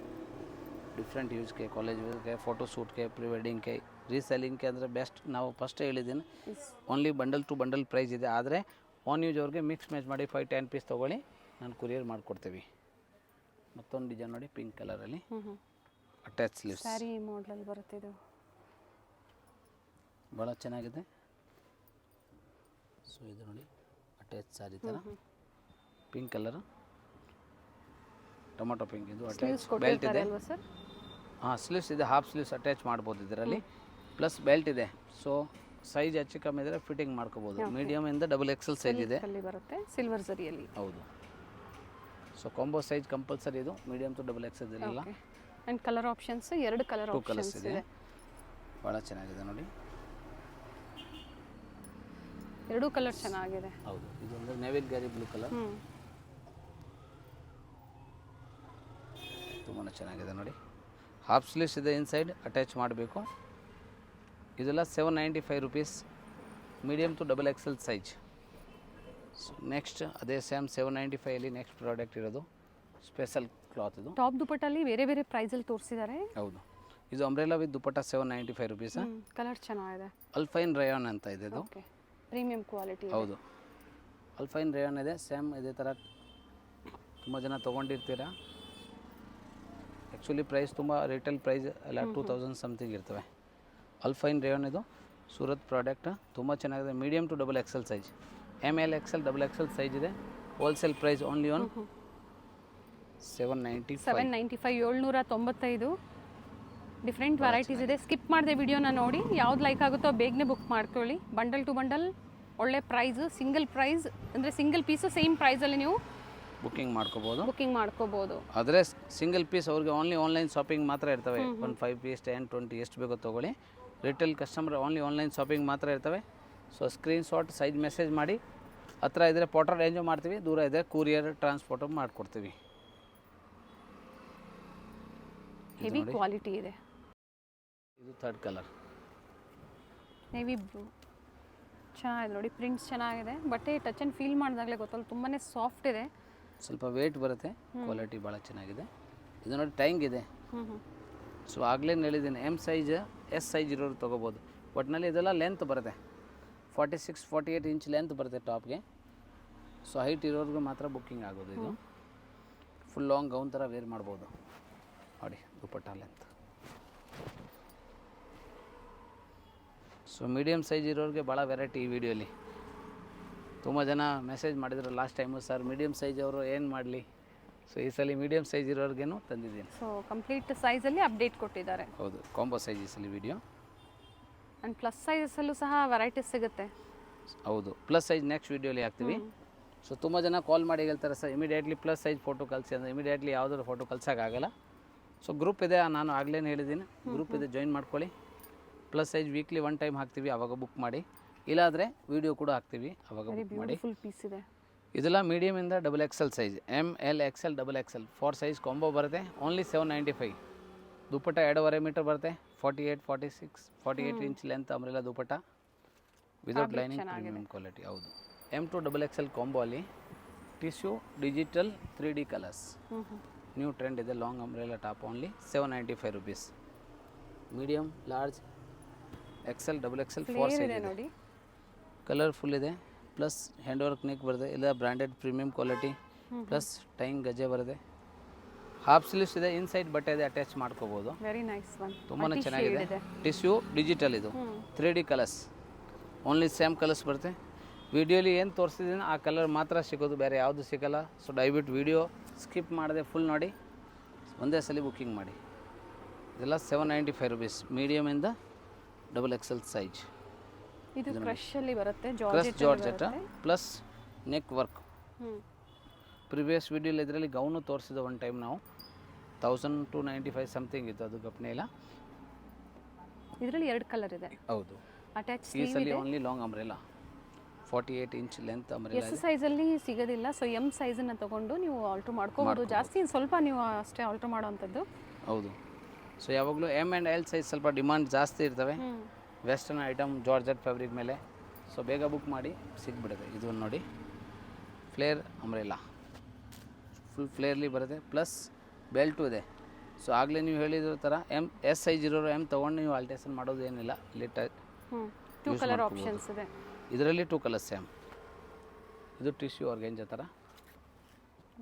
ಡಿಫ್ರೆಂಟ್ ಯೂಸ್ಗೆ, ಕಾಲೇಜ್ ಯೂಸ್ಗೆ, ಫೋಟೋ ಶೂಟ್ಗೆ, ಪ್ರೀ ವೆಡ್ಡಿಂಗ್ಗೆ, ರೀಸೆಲ್ಲಿಂಗ್ಗೆ ಅಂದರೆ ಬೆಸ್ಟ್. ನಾವು ಫಸ್ಟ್ ಹೇಳಿದ್ದೀನಿ, only bundle to bundle price ಇದೆ. ಆದರೆ ಆನ್ ಯೂಸ್ ಅವ್ರಿಗೆ ಮಿಕ್ಸ್ ಮ್ಯಾಚ್ ಮಾಡಿ 5-10 ಪೀಸ್ ತೊಗೊಳ್ಳಿ, ನಾನು ಕೊರಿಯರ್ ಮಾಡಿಕೊಡ್ತೀವಿ. ಮತ್ತೊಂದು ಡಿಸೈನ್ ನೋಡಿ, ಪಿಂಕ್ ಕಲರಲ್ಲಿ ಅಟ್ಯಾಚ್ ಸ್ಲೀವ್ಸ್, ಸ್ಯಾರಿ ಮಾಡಲಲ್ಲಿ ಬರುತ್ತೆ. ಇದು ಭಾಳ ಚೆನ್ನಾಗಿದೆ. ಸೊ ಇದು ನೋಡಿ ಅಟ್ಯಾಚ್ ಸ್ಯಾರಿ ಥರ ಪಿಂಕ್ ಕಲರ್, ಟೊಮೊಟೊ ಪಿಂಕ್. ಇದು ಅಟ್ಯಾಚ್ ಬೆಲ್ಟ್ ಇದೆ. ಹಾಂ, ಸ್ಲೀವ್ಸ್ ಇದೆ, ಹಾಫ್ ಸ್ಲೀವ್ಸ್ ಅಟ್ಯಾಚ್ ಮಾಡ್ಬೋದು ಇದರಲ್ಲಿ. ಪ್ಲಸ್ ಬೆಲ್ಟ್ ಇದೆ. ಸೊ ಸೈಜ್ ಹೆಚ್ಚು ಕಮ್ಮಿ ಇದ್ದರೆ ಫಿಟ್ಟಿಂಗ್ ಮಾಡ್ಕೋಬೋದು. ಮೀಡಿಯಮ್ ಇಂದ XXL ಸೈಜ್ ಇದೆ, ಬರುತ್ತೆ ಸಿಲ್ವರ್ ಜರಿಯಲ್ಲಿ. ಹೌದು. ಸೊ ಕಾಂಬೋ ಸೈಜ್ ಕಂಪಲ್ಸರಿ ಇದು, ಮೀಡಿಯಮ್ ಟು XXL ಇಲ್ಲ. And colour options 2 colour 2 colours options ಇದೆ. ಇದೆ. ಭಾಳ ಚೆನ್ನಾಗಿದೆ ನೋಡಿ, 2 ಕಲರ್ ಚೆನ್ನಾಗಿದೆ. ಹೌದು. ಇದೊಂದು ನೇವಿಲ್ ಗಾರಿ ಬ್ಲೂ ಕಲರ್, ತುಂಬಾ ಚೆನ್ನಾಗಿದೆ ನೋಡಿ. ಹಾಫ್ ಸ್ಲೀವ್ಸ್ ಇದೆ, ಇನ್ಸೈಡ್ ಅಟ್ಯಾಚ್ ಮಾಡಬೇಕು. ಇದೆಲ್ಲ 795 rupees, medium to XXL size. So next ಅದೇ ಸೇಮ್ 795ಅಲ್ಲಿ ನೆಕ್ಸ್ಟ್ ಪ್ರಾಡಕ್ಟ್ ಇರೋದು ಸ್ಪೆಷಲ್ ಕ್ಲಾತ್. ಇದು ಟಾಪ್ ದುಪ್ಪಟ್ಟಲ್ಲಿ ಬೇರೆ ಬೇರೆ ಪ್ರೈಸಲ್ಲಿ ತೋರಿಸಿದ್ದಾರೆ. ಹೌದು. ಇದು umbrella with dupatta 795 rupees. Colour ಚೆನ್ನಾಗಿದೆ. ಅಲ್ಫೈನ್ ರಯಾನ್ ಅಂತ ಇದೆ ಇದು, ಪ್ರೀಮಿಯಂ ಕ್ವಾಲಿಟಿ. ಹೌದು, ಅಲ್ಫೈನ್ ರಯಾನ್ ಇದೆ. ಸೇಮ್ ಇದೇ ಥರ ತುಂಬ ಜನ ತೊಗೊಂಡಿರ್ತೀರಾ. ಆ್ಯಕ್ಚುಲಿ ಪ್ರೈಸ್ ತುಂಬ ರಿಟೇಲ್ ಪ್ರೈಸ್ ಎಲ್ಲ 2000 ಸಮಥಿಂಗ್ ಇರ್ತವೆ. ಅಲ್ಫೈನ್ ರೇಯಾನ್ ಇದು ಸೂರತ್ ಪ್ರಾಡಕ್ಟ್, ತುಂಬ ಚೆನ್ನಾಗಿದೆ. Medium to XXL size, ML XL XXL size ಇದೆ. Wholesale price only on 795. 795 different varieties ಇದೆ. ಸ್ಕಿಪ್ ಮಾಡಿದೆ ವಿಡಿಯೋನ ನೋಡಿ, ಯಾವ್ದು ಲೈಕ್ ಆಗುತ್ತೋ ಬೇಗನೆ ಬುಕ್ ಮಾಡ್ಕೊಳ್ಳಿ. ಬಂಡಲ್ ಟು ಬಂಡಲ್ ಒಳ್ಳೆ ಪ್ರೈಸ್, ಸಿಂಗಲ್ ಪ್ರೈಸ್ ಅಂದರೆ ಸಿಂಗಲ್ ಪೀಸು ಸೇಮ್ ಪ್ರೈಸಲ್ಲಿ ನೀವು ಬುಕ್ಕಿಂಗ್ ಮಾಡ್ಕೋಬೋದು. ಆದರೆ ಸಿಂಗಲ್ ಪೀಸ್ ಅವ್ರಿಗೆ ಓನ್ಲಿ ಆನ್ಲೈನ್ ಶಾಪಿಂಗ್ ಮಾತ್ರ ಇರ್ತವೆ. ಒಂದು 5 ಪೀಸ್ 10 20 ಎಷ್ಟು ಬೇಕೋ ತೊಗೊಳ್ಳಿ. Retail customer only online shopping ಮಾತ್ರ ಇರ್ತವೆ. ಸೊ ಸ್ಕ್ರೀನ್ಶಾಟ್ ಸೈಜ್ ಮೆಸೇಜ್ ಮಾಡಿ. ಹತ್ರ ಇದ್ದರೆ ಪೋಟರ್ ರೇಂಜು ಮಾಡ್ತೀವಿ, ದೂರ ಇದ್ದರೆ ಕೂರಿಯರ್ ಟ್ರಾನ್ಸ್ಪೋರ್ಟ್ ಮಾಡಿಕೊಡ್ತೀವಿ. ಹೆವಿ ಕ್ವಾಲಿಟಿ ಇದೆ. ಇದು 3rd ಕಲರ್, ನೇವಿ ಬ್ಲೂ. ಚೆನ್ನಾಗಿದೆ ನೋಡಿ, ಪ್ರಿಂಟ್ಸ್ ಚೆನ್ನಾಗಿದೆ. ಬಟ್ಟೆ ಟಚ್ ಆ್ಯಂಡ್ ಫೀಲ್ ಮಾಡಿದಾಗಲೇ ಗೊತ್ತಲ್ಲ, ತುಂಬಾ ಸಾಫ್ಟ್ ಇದೆ. ಸ್ವಲ್ಪ ವೇಟ್ ಬರುತ್ತೆ, ಕ್ವಾಲಿಟಿ ಭಾಳ ಚೆನ್ನಾಗಿದೆ. ಇದು ನೋಡಿ ಟೈಂಗ್ ಇದೆ. ಸೊ ಆಗಲೇ ಹೇಳಿದ್ದೀನಿ ಎಮ್ ಸೈಜ್ ಎಸ್ ಸೈಜ್ ಇರೋರು ತೊಗೋಬೋದು. ಒಟ್ಟಿನಲ್ಲಿ ಇದೆಲ್ಲ ಲೆಂತ್ ಬರುತ್ತೆ, 46-48 ಇಂಚ್ ಲೆಂತ್ ಬರುತ್ತೆ ಟಾಪ್ಗೆ. ಸೊ ಹೈಟ್ ಇರೋರ್ಗೆ ಮಾತ್ರ ಬುಕ್ಕಿಂಗ್ ಆಗೋದು. ಇದು ಫುಲ್ ಲಾಂಗ್ ಗೌನ್ ಥರ ವೇರ್ ಮಾಡ್ಬೋದು ನೋಡಿ, dupatta length. So medium size ಇರೋರಿಗೆ ಭಾಳ ವೆರೈಟಿ ಈ ವಿಡಿಯೋಲಿ. ತುಂಬ ಜನ ಮೆಸೇಜ್ ಮಾಡಿದ್ರು last time, sir medium size ಅವರು ಏನು ಮಾಡಲಿ. ಸೊ ಈ ಸಲ ಮೀಡಿಯಮ್ ಸೈಜ್ ಇರೋರಿಗೇನು ತಂದಿದ್ದೀನಿ. ಸೊ ಕಂಪ್ಲೀಟ್ ಸೈಜಲ್ಲಿ ಅಪ್ಡೇಟ್ ಕೊಟ್ಟಿದ್ದಾರೆ. ಹೌದು, ಕಾಂಬೋ ಸೈಜ್ ಈ ಸಲ ವಿಡಿಯೋ. ಆ್ಯಂಡ್ ಪ್ಲಸ್ ಸೈಜಸ್ಸಲ್ಲೂ ಸಹ ವೆರೈಟೀಸ್ ಸಿಗುತ್ತೆ. ಹೌದು, ಪ್ಲಸ್ ಸೈಜ್ ನೆಕ್ಸ್ಟ್ ವೀಡಿಯೋಲಿ ಹಾಕ್ತೀವಿ. ಸೊ ತುಂಬ ಜನ ಕಾಲ್ ಮಾಡಿ ಹೇಳ್ತಾರೆ, sir immediately plus size photo ಕಳಿಸಿ ಅಂದರೆ ಇಮಿಡಿಯೇಟ್ಲಿ ಯಾವುದಾದ್ರು ಫೋಟೋ ಕಳ್ಸೋಕ್ಕಾಗಲ್ಲ. ಸೊ ಗ್ರೂಪ್ ಇದೆ, ನಾನು ಆಗಲೇ ಹೇಳಿದ್ದೀನಿ, ಗ್ರೂಪ್ ಇದೆ, ಜಾಯಿನ್ ಮಾಡ್ಕೊಳ್ಳಿ. ಪ್ಲಸ್ ಸೈಜ್ ವೀಕ್ಲಿ 1 ಟೈಮ್ ಹಾಕ್ತೀವಿ, ಆವಾಗ ಬುಕ್ ಮಾಡಿ. ಇಲ್ಲಾದರೆ ವೀಡಿಯೋ ಕೂಡ ಹಾಕ್ತೀವಿ, ಆವಾಗ ಬುಕ್ ಮಾಡಿ. ಫುಲ್ ಪೀಸ್ ಇದೆ. ಇದೆಲ್ಲ ಮೀಡಿಯಮಿಂದ XXL size, ML XL XXL 4 size combo ಬರುತ್ತೆ. ಓನ್ಲಿ 795. ದುಪ್ಪಟ್ಟ 2.5 ಮೀಟರ್ ಬರುತ್ತೆ, 48 inch length umbrella dupatta without lining, premium quality. ಹೌದು, M2 XXL ಕಾಂಬೋ ಅಲ್ಲಿ tissue digital 3D colours, new trend ಇದೆ. Long umbrella top only 795 rupees. Medium, large, XL XXL 4 size ಇದೆ ನೋಡಿ, colourful ಇದೆ. Plus hand work neck ಬರುತ್ತೆ, ಇಲ್ಲ branded premium quality. Plus ಟೈಂಗ್ ಗಜೆ ಬರುತ್ತೆ, half sleeves ಇದೆ, ಇನ್ಸೈಡ್ ಬಟ್ಟೆ ಇದೆ, ಅಟ್ಯಾಚ್ ಮಾಡ್ಕೋಬೋದು. ವೆರಿ ನೈಸ್ ಒನ್, ತುಂಬಾ ಚೆನ್ನಾಗಿದೆ. ಟಿಶ್ಯೂ ಡಿಜಿಟಲ್, ಇದು 3D colours, only same colours ಬರುತ್ತೆ. ವಿಡಿಯೋಲಿ ಏನು ತೋರಿಸಿದ್ದೀನಿ ಆ ಕಲರ್ ಮಾತ್ರ ಸಿಗೋದು, ಬೇರೆ ಯಾವುದು ಸಿಗೋಲ್ಲ. ಸೊ ದಯವಿಟ್ಟು ವಿಡಿಯೋ ಸ್ಕಿಪ್ ಮಾಡದೆ ಫುಲ್ ನೋಡಿ, ಒಂದೇ ಸಲ ಬುಕ್ಕಿಂಗ್ ಮಾಡಿ. ಇದೆಲ್ಲ 795 ರುಪೀಸ್, ಮೀಡಿಯಮಿಂದ XXL ಸೈಜ್. ಇದು ಕ್ರಶ್ ಅಲ್ಲಿ ಬರುತ್ತೆ, crush georgette plus neck work. Previous ವಿಡಿಯೋಲಿ ಇದರಲ್ಲಿ ಗೌನು ತೋರಿಸಿದ ಒನ್ ಟೈಮ್ ನಾವು, 1295 ಸಮಥಿಂಗ್ ಇತ್ತು, ಅದು ಗಪ್ನೆ ಇಲ್ಲ. ಇದರಲ್ಲಿ 2 ಕಲರ್ ಇದೆ. ಹೌದು, ಅಟ್ಯಾಚ್ ಈ ಸಲ only long umbrella 48 inch length umbrella. S ಸೈಜಲ್ಲಿ ಸಿಗೋದಿಲ್ಲ. ಸೊ ಎಮ್ ಸೈಜನ್ನು ತೊಗೊಂಡು ನೀವು ಆಲ್ಟ್ರ್ ಮಾಡ್ಕೋಬೋದು. ಜಾಸ್ತಿ ಸ್ವಲ್ಪ ನೀವು ಅಷ್ಟೇ ಆಲ್ಟ್ರ್ ಮಾಡೋವಂಥದ್ದು. ಹೌದು, ಸೊ ಯಾವಾಗಲೂ M ಆ್ಯಂಡ್ L ಸೈಜ್ ಸ್ವಲ್ಪ ಡಿಮಾಂಡ್ ಜಾಸ್ತಿ ಇರ್ತವೆ ವೆಸ್ಟರ್ನ್ ಐಟಮ್ ಜಾರ್ಜೆಟ್ ಫ್ಯಾಬ್ರಿಕ್ ಮೇಲೆ. ಸೊ ಬೇಗ ಬುಕ್ ಮಾಡಿ, ಸಿಗ್ಬಿಡುತ್ತೆ. ಇದು ನೋಡಿ, ಫ್ಲೇರ್ ಅಂಬ್ರೆಲಾ, ಫುಲ್ ಫ್ಲೇರ್ಲಿ ಬರುತ್ತೆ, ಪ್ಲಸ್ ಬೆಲ್ಟು ಇದೆ. ಸೊ ಆಗಲೇ ನೀವು ಹೇಳಿರೋ ಥರ S ಸೈಜ್ ಇರೋರು M ತೊಗೊಂಡು ನೀವು ಆಲ್ಟೇಷನ್ ಮಾಡೋದು ಏನಿಲ್ಲ. ಲಿಟ್ 2 ಕಲರ್ ಆಪ್ಷನ್ಸ್ ಇದೆ ಇದರಲ್ಲಿ, 2 ಕಲರ್ಸ್ ಸೇಮ್. ಇದು ಟಿಶ್ಯೂ ಆರ್ಗೆಂಜಾ ಥರ,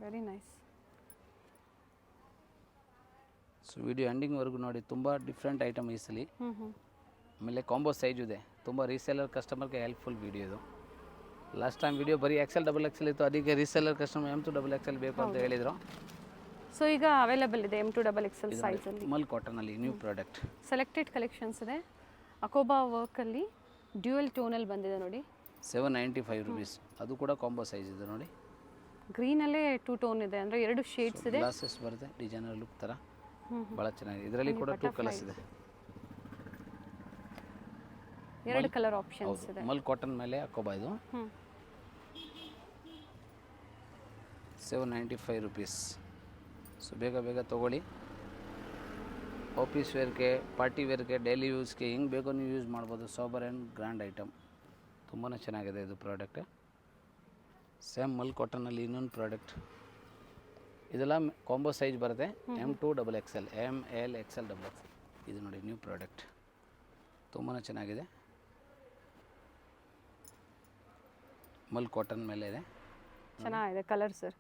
ವೆರಿ ನೈಸ್. ಸೊ ವಿಡಿಯೋ ಎಂಡಿಂಗ್ವರೆಗೂ ನೋಡಿ, ತುಂಬ ಡಿಫ್ರೆಂಟ್ ಐಟಮ್ ಈ ಸಲ. ಆಮೇಲೆ ಕಾಂಬೋ ಸೈಜ್ ಇದೆ, ತುಂಬ ರೀಸೇಲರ್ ಕಸ್ಟಮರ್ಗೆ ಹೆಲ್ಪ್ಫುಲ್ ವಿಡಿಯೋ ಇದು. ಲಾಸ್ಟ್ ಟೈಮ್ ವಿಡಿಯೋ ಬರೀ XL XXL ಇತ್ತು, ಅದಕ್ಕೆ ರೀಸೇಲರ್ ಕಸ್ಟಮರ್ M2 XXL ಬೇಕು ಅಂತ ಹೇಳಿದರು. ಸೊ ಈಗ ಅವೈಲೇಬಲ್ ಇದೆ M2 XXL ಸೈಜಲ್ಲಿ. ಮಲ್ ಕಾಟನಲ್ಲಿ ನ್ಯೂ ಪ್ರಾಡಕ್ಟ್, ಸೆಲೆಕ್ಟೆಡ್ ಕಲೆಕ್ಷನ್ಸ್ ಇದೆ. ಅಕೋಬಾ ವರ್ಕಲ್ಲಿ ಡ್ಯೂಯಲ್ ಟೋನಲ್ಲಿ ಬಂದಿದೆ ನೋಡಿ, 795 ರುಪೀಸ್. ಅದು ಕೂಡ ಕಾಂಬೋ ಸೈಜ್ ಇದೆ ನೋಡಿ. ಗ್ರೀನಲ್ಲೇ 2 ಟೋನ್ ಇದೆ, ಅಂದರೆ 2 ಶೇಡ್ಸ್ ಇದೆ. ಗ್ಲಾಸಸ್ ಬರುತ್ತೆ, ಡಿಸೈನರ್ ಲುಕ್ ಥರ, ಭಾಳ ಚೆನ್ನಾಗಿದೆ. ಇದರಲ್ಲಿ ಕೂಡ 2 ಕಲರ್ಸ್ ಇದೆ, 2 ಕಲರ್ ಆಪ್ಷನ್ಸ್ ಇದೆ. ಮಲ್ ಕಾಟನ್ ಮೇಲೆ ಅಕೋಬಾ ಇದು 795 ರುಪೀಸ್. ಸೊ ಬೇಗ ಬೇಗ ತೊಗೊಳ್ಳಿ. ಆಫೀಸ್ ವೇರ್ಗೆ, ಪಾರ್ಟಿ ವೇರ್ಗೆ, ಡೈಲಿ ಯೂಸ್ಗೆ ಹೆಂಗೆ ಬೇಕೋ ನೀವು ಯೂಸ್ ಮಾಡ್ಬೋದು. ಸೋಬರ್ ಆ್ಯಂಡ್ ಗ್ರ್ಯಾಂಡ್ ಐಟಮ್, ತುಂಬಾ ಚೆನ್ನಾಗಿದೆ ಇದು ಪ್ರಾಡಕ್ಟ್. ಸೇಮ್ ಮಲ್ ಕಾಟನಲ್ಲಿ ಇನ್ನೊಂದು ಪ್ರಾಡಕ್ಟ್. ಇದೆಲ್ಲ ಕಾಂಬೋ ಸೈಜ್ ಬರುತ್ತೆ, M2 XXL, ML XL XXL. ಇದು ನೋಡಿ ನ್ಯೂ ಪ್ರಾಡಕ್ಟ್, ತುಂಬಾ ಚೆನ್ನಾಗಿದೆ. ಮಲ್ ಕಾಟನ್ ಮೇಲೆ ಇದೆ, ಚೆನ್ನಾಗಿದೆ colour sir.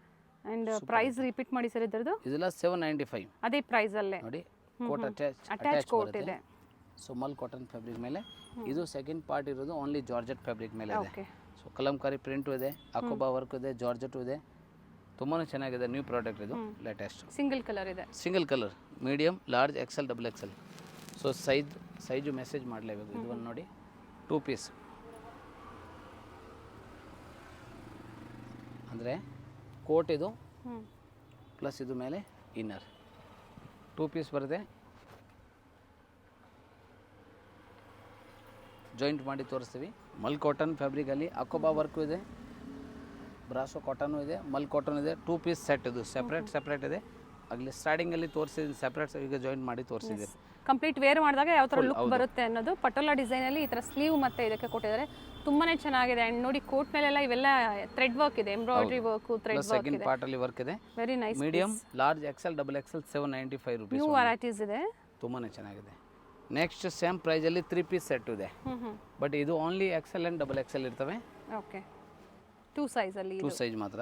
And price repeat ಮಾಡಿ ಸರ್ ಇದರದ್ದು. ಇದೆಲ್ಲ 795 ಅದೇ ಪ್ರೈಸಲ್ಲೇ ನೋಡಿ. ಕೋಟ್ ಅಟ್ಯಾಚ್ ಕೋಟ್ ಇದೆ. ಸೊ ಮಲ್ ಕಾಟನ್ ಫ್ಯಾಬ್ರಿಕ್ ಮೇಲೆ. ಇದು ಸೆಕೆಂಡ್ ಪಾರ್ಟ್ ಇರೋದು ಓನ್ಲಿ ಜಾರ್ಜೆಟ್ ಫ್ಯಾಬ್ರಿಕ್ ಮೇಲೆ ಇದೆ. ಓಕೆ. ಸೊ ಕಲಂಕಾರಿ ಪ್ರಿಂಟು ಇದೆ, ಅಕೋಬಾ ವರ್ಕ್ ಇದೆ, ಜಾರ್ಜೆಟು ಇದೆ, ತುಂಬಾ ಚೆನ್ನಾಗಿದೆ. ನ್ಯೂ ಪ್ರಾಡಕ್ಟ್ ಇದು, ಲೇಟೆಸ್ಟ್. ಸಿಂಗಲ್ ಕಲರ್ ಇದೆ, single colour, medium, large, XL XXL. So size message ಮಾಡಲೇಬೇಕು. ಇದು ಒಂದು ನೋಡಿ, 2 ಪೀಸ್ ಅಂದರೆ ಕೋಟ್ ಇದು ಪ್ಲಸ್ ಇದು ಮೇಲೆ ಇನ್ನರ್ 2 ಪೀಸ್ ಬರುತ್ತೆ. ಜಾಯಿಂಟ್ ಮಾಡಿ ತೋರಿಸ್ತೀವಿ. ಮಲ್ ಕಾಟನ್ ಫ್ಯಾಬ್ರಿಕಲ್ಲಿ ಅಕೋಬಾ ವರ್ಕು ಇದೆ, ಬ್ರಾಸೋ ಕಾಟನು ಇದೆ, ಮಲ್ ಕಾಟನ್ ಇದೆ. 2 ಪೀಸ್ ಸೆಟ್ ಇದು, ಸೆಪ್ರೇಟ್ ಇದೆ. ಆಗಲಿ ಸ್ಟಾರ್ಟಿಂಗಲ್ಲಿ ತೋರಿಸಿದ್ದೀನಿ ಸೆಪ್ರೇಟ್, ಈಗ ಜಾಯಿಂಟ್ ಮಾಡಿ ತೋರಿಸಿದ್ದೀನಿ. ಕಂಪ್ಲೀಟ್ ವೇರ್ ಮಾಡಿದಾಗ ಯಾವ ಥರ ಲುಕ್ ಬರುತ್ತೆ ಅನ್ನೋದು. ಪಟೋಲಾ ಡಿಸೈನಲ್ಲಿ ಈ ಥರ ಸ್ಲೀವ್ ಮತ್ತೆ ಇದಕ್ಕೆ ಕೊಟ್ಟಿದ್ದಾರೆ, ತುಂಬಾ ಚೆನ್ನಾಗಿದೆ. ಆ್ಯಂಡ್ ನೋಡಿ ಕೋಟ್ ಮೇಲೆಲ್ಲ ಇವೆಲ್ಲ ಥ್ರೆಡ್ ವರ್ಕ್ ಇದೆ, embroidery work, thread work second part ಅಲ್ಲಿ ವರ್ಕ್ ಇದೆ. Very nice. Medium, large, XL, double XL 795 rupees. New varieties ಇದೆ, ತುಂಬಾ ಚೆನ್ನಾಗಿದೆ. ನೆಕ್ಸ್ಟ್ ಸೇಮ್ ಪ್ರೈಸ್ ಅಲ್ಲಿ 3 ಪೀಸ್ ಸೆಟ್ ಇದೆ, ಬಟ್ ಇದು only XL and double XL ಇರ್ತವೆ. ಓಕೆ, 2 ಸೈಜಲ್ಲಿ, 2 ಸೈಜ್ ಮಾತ್ರ.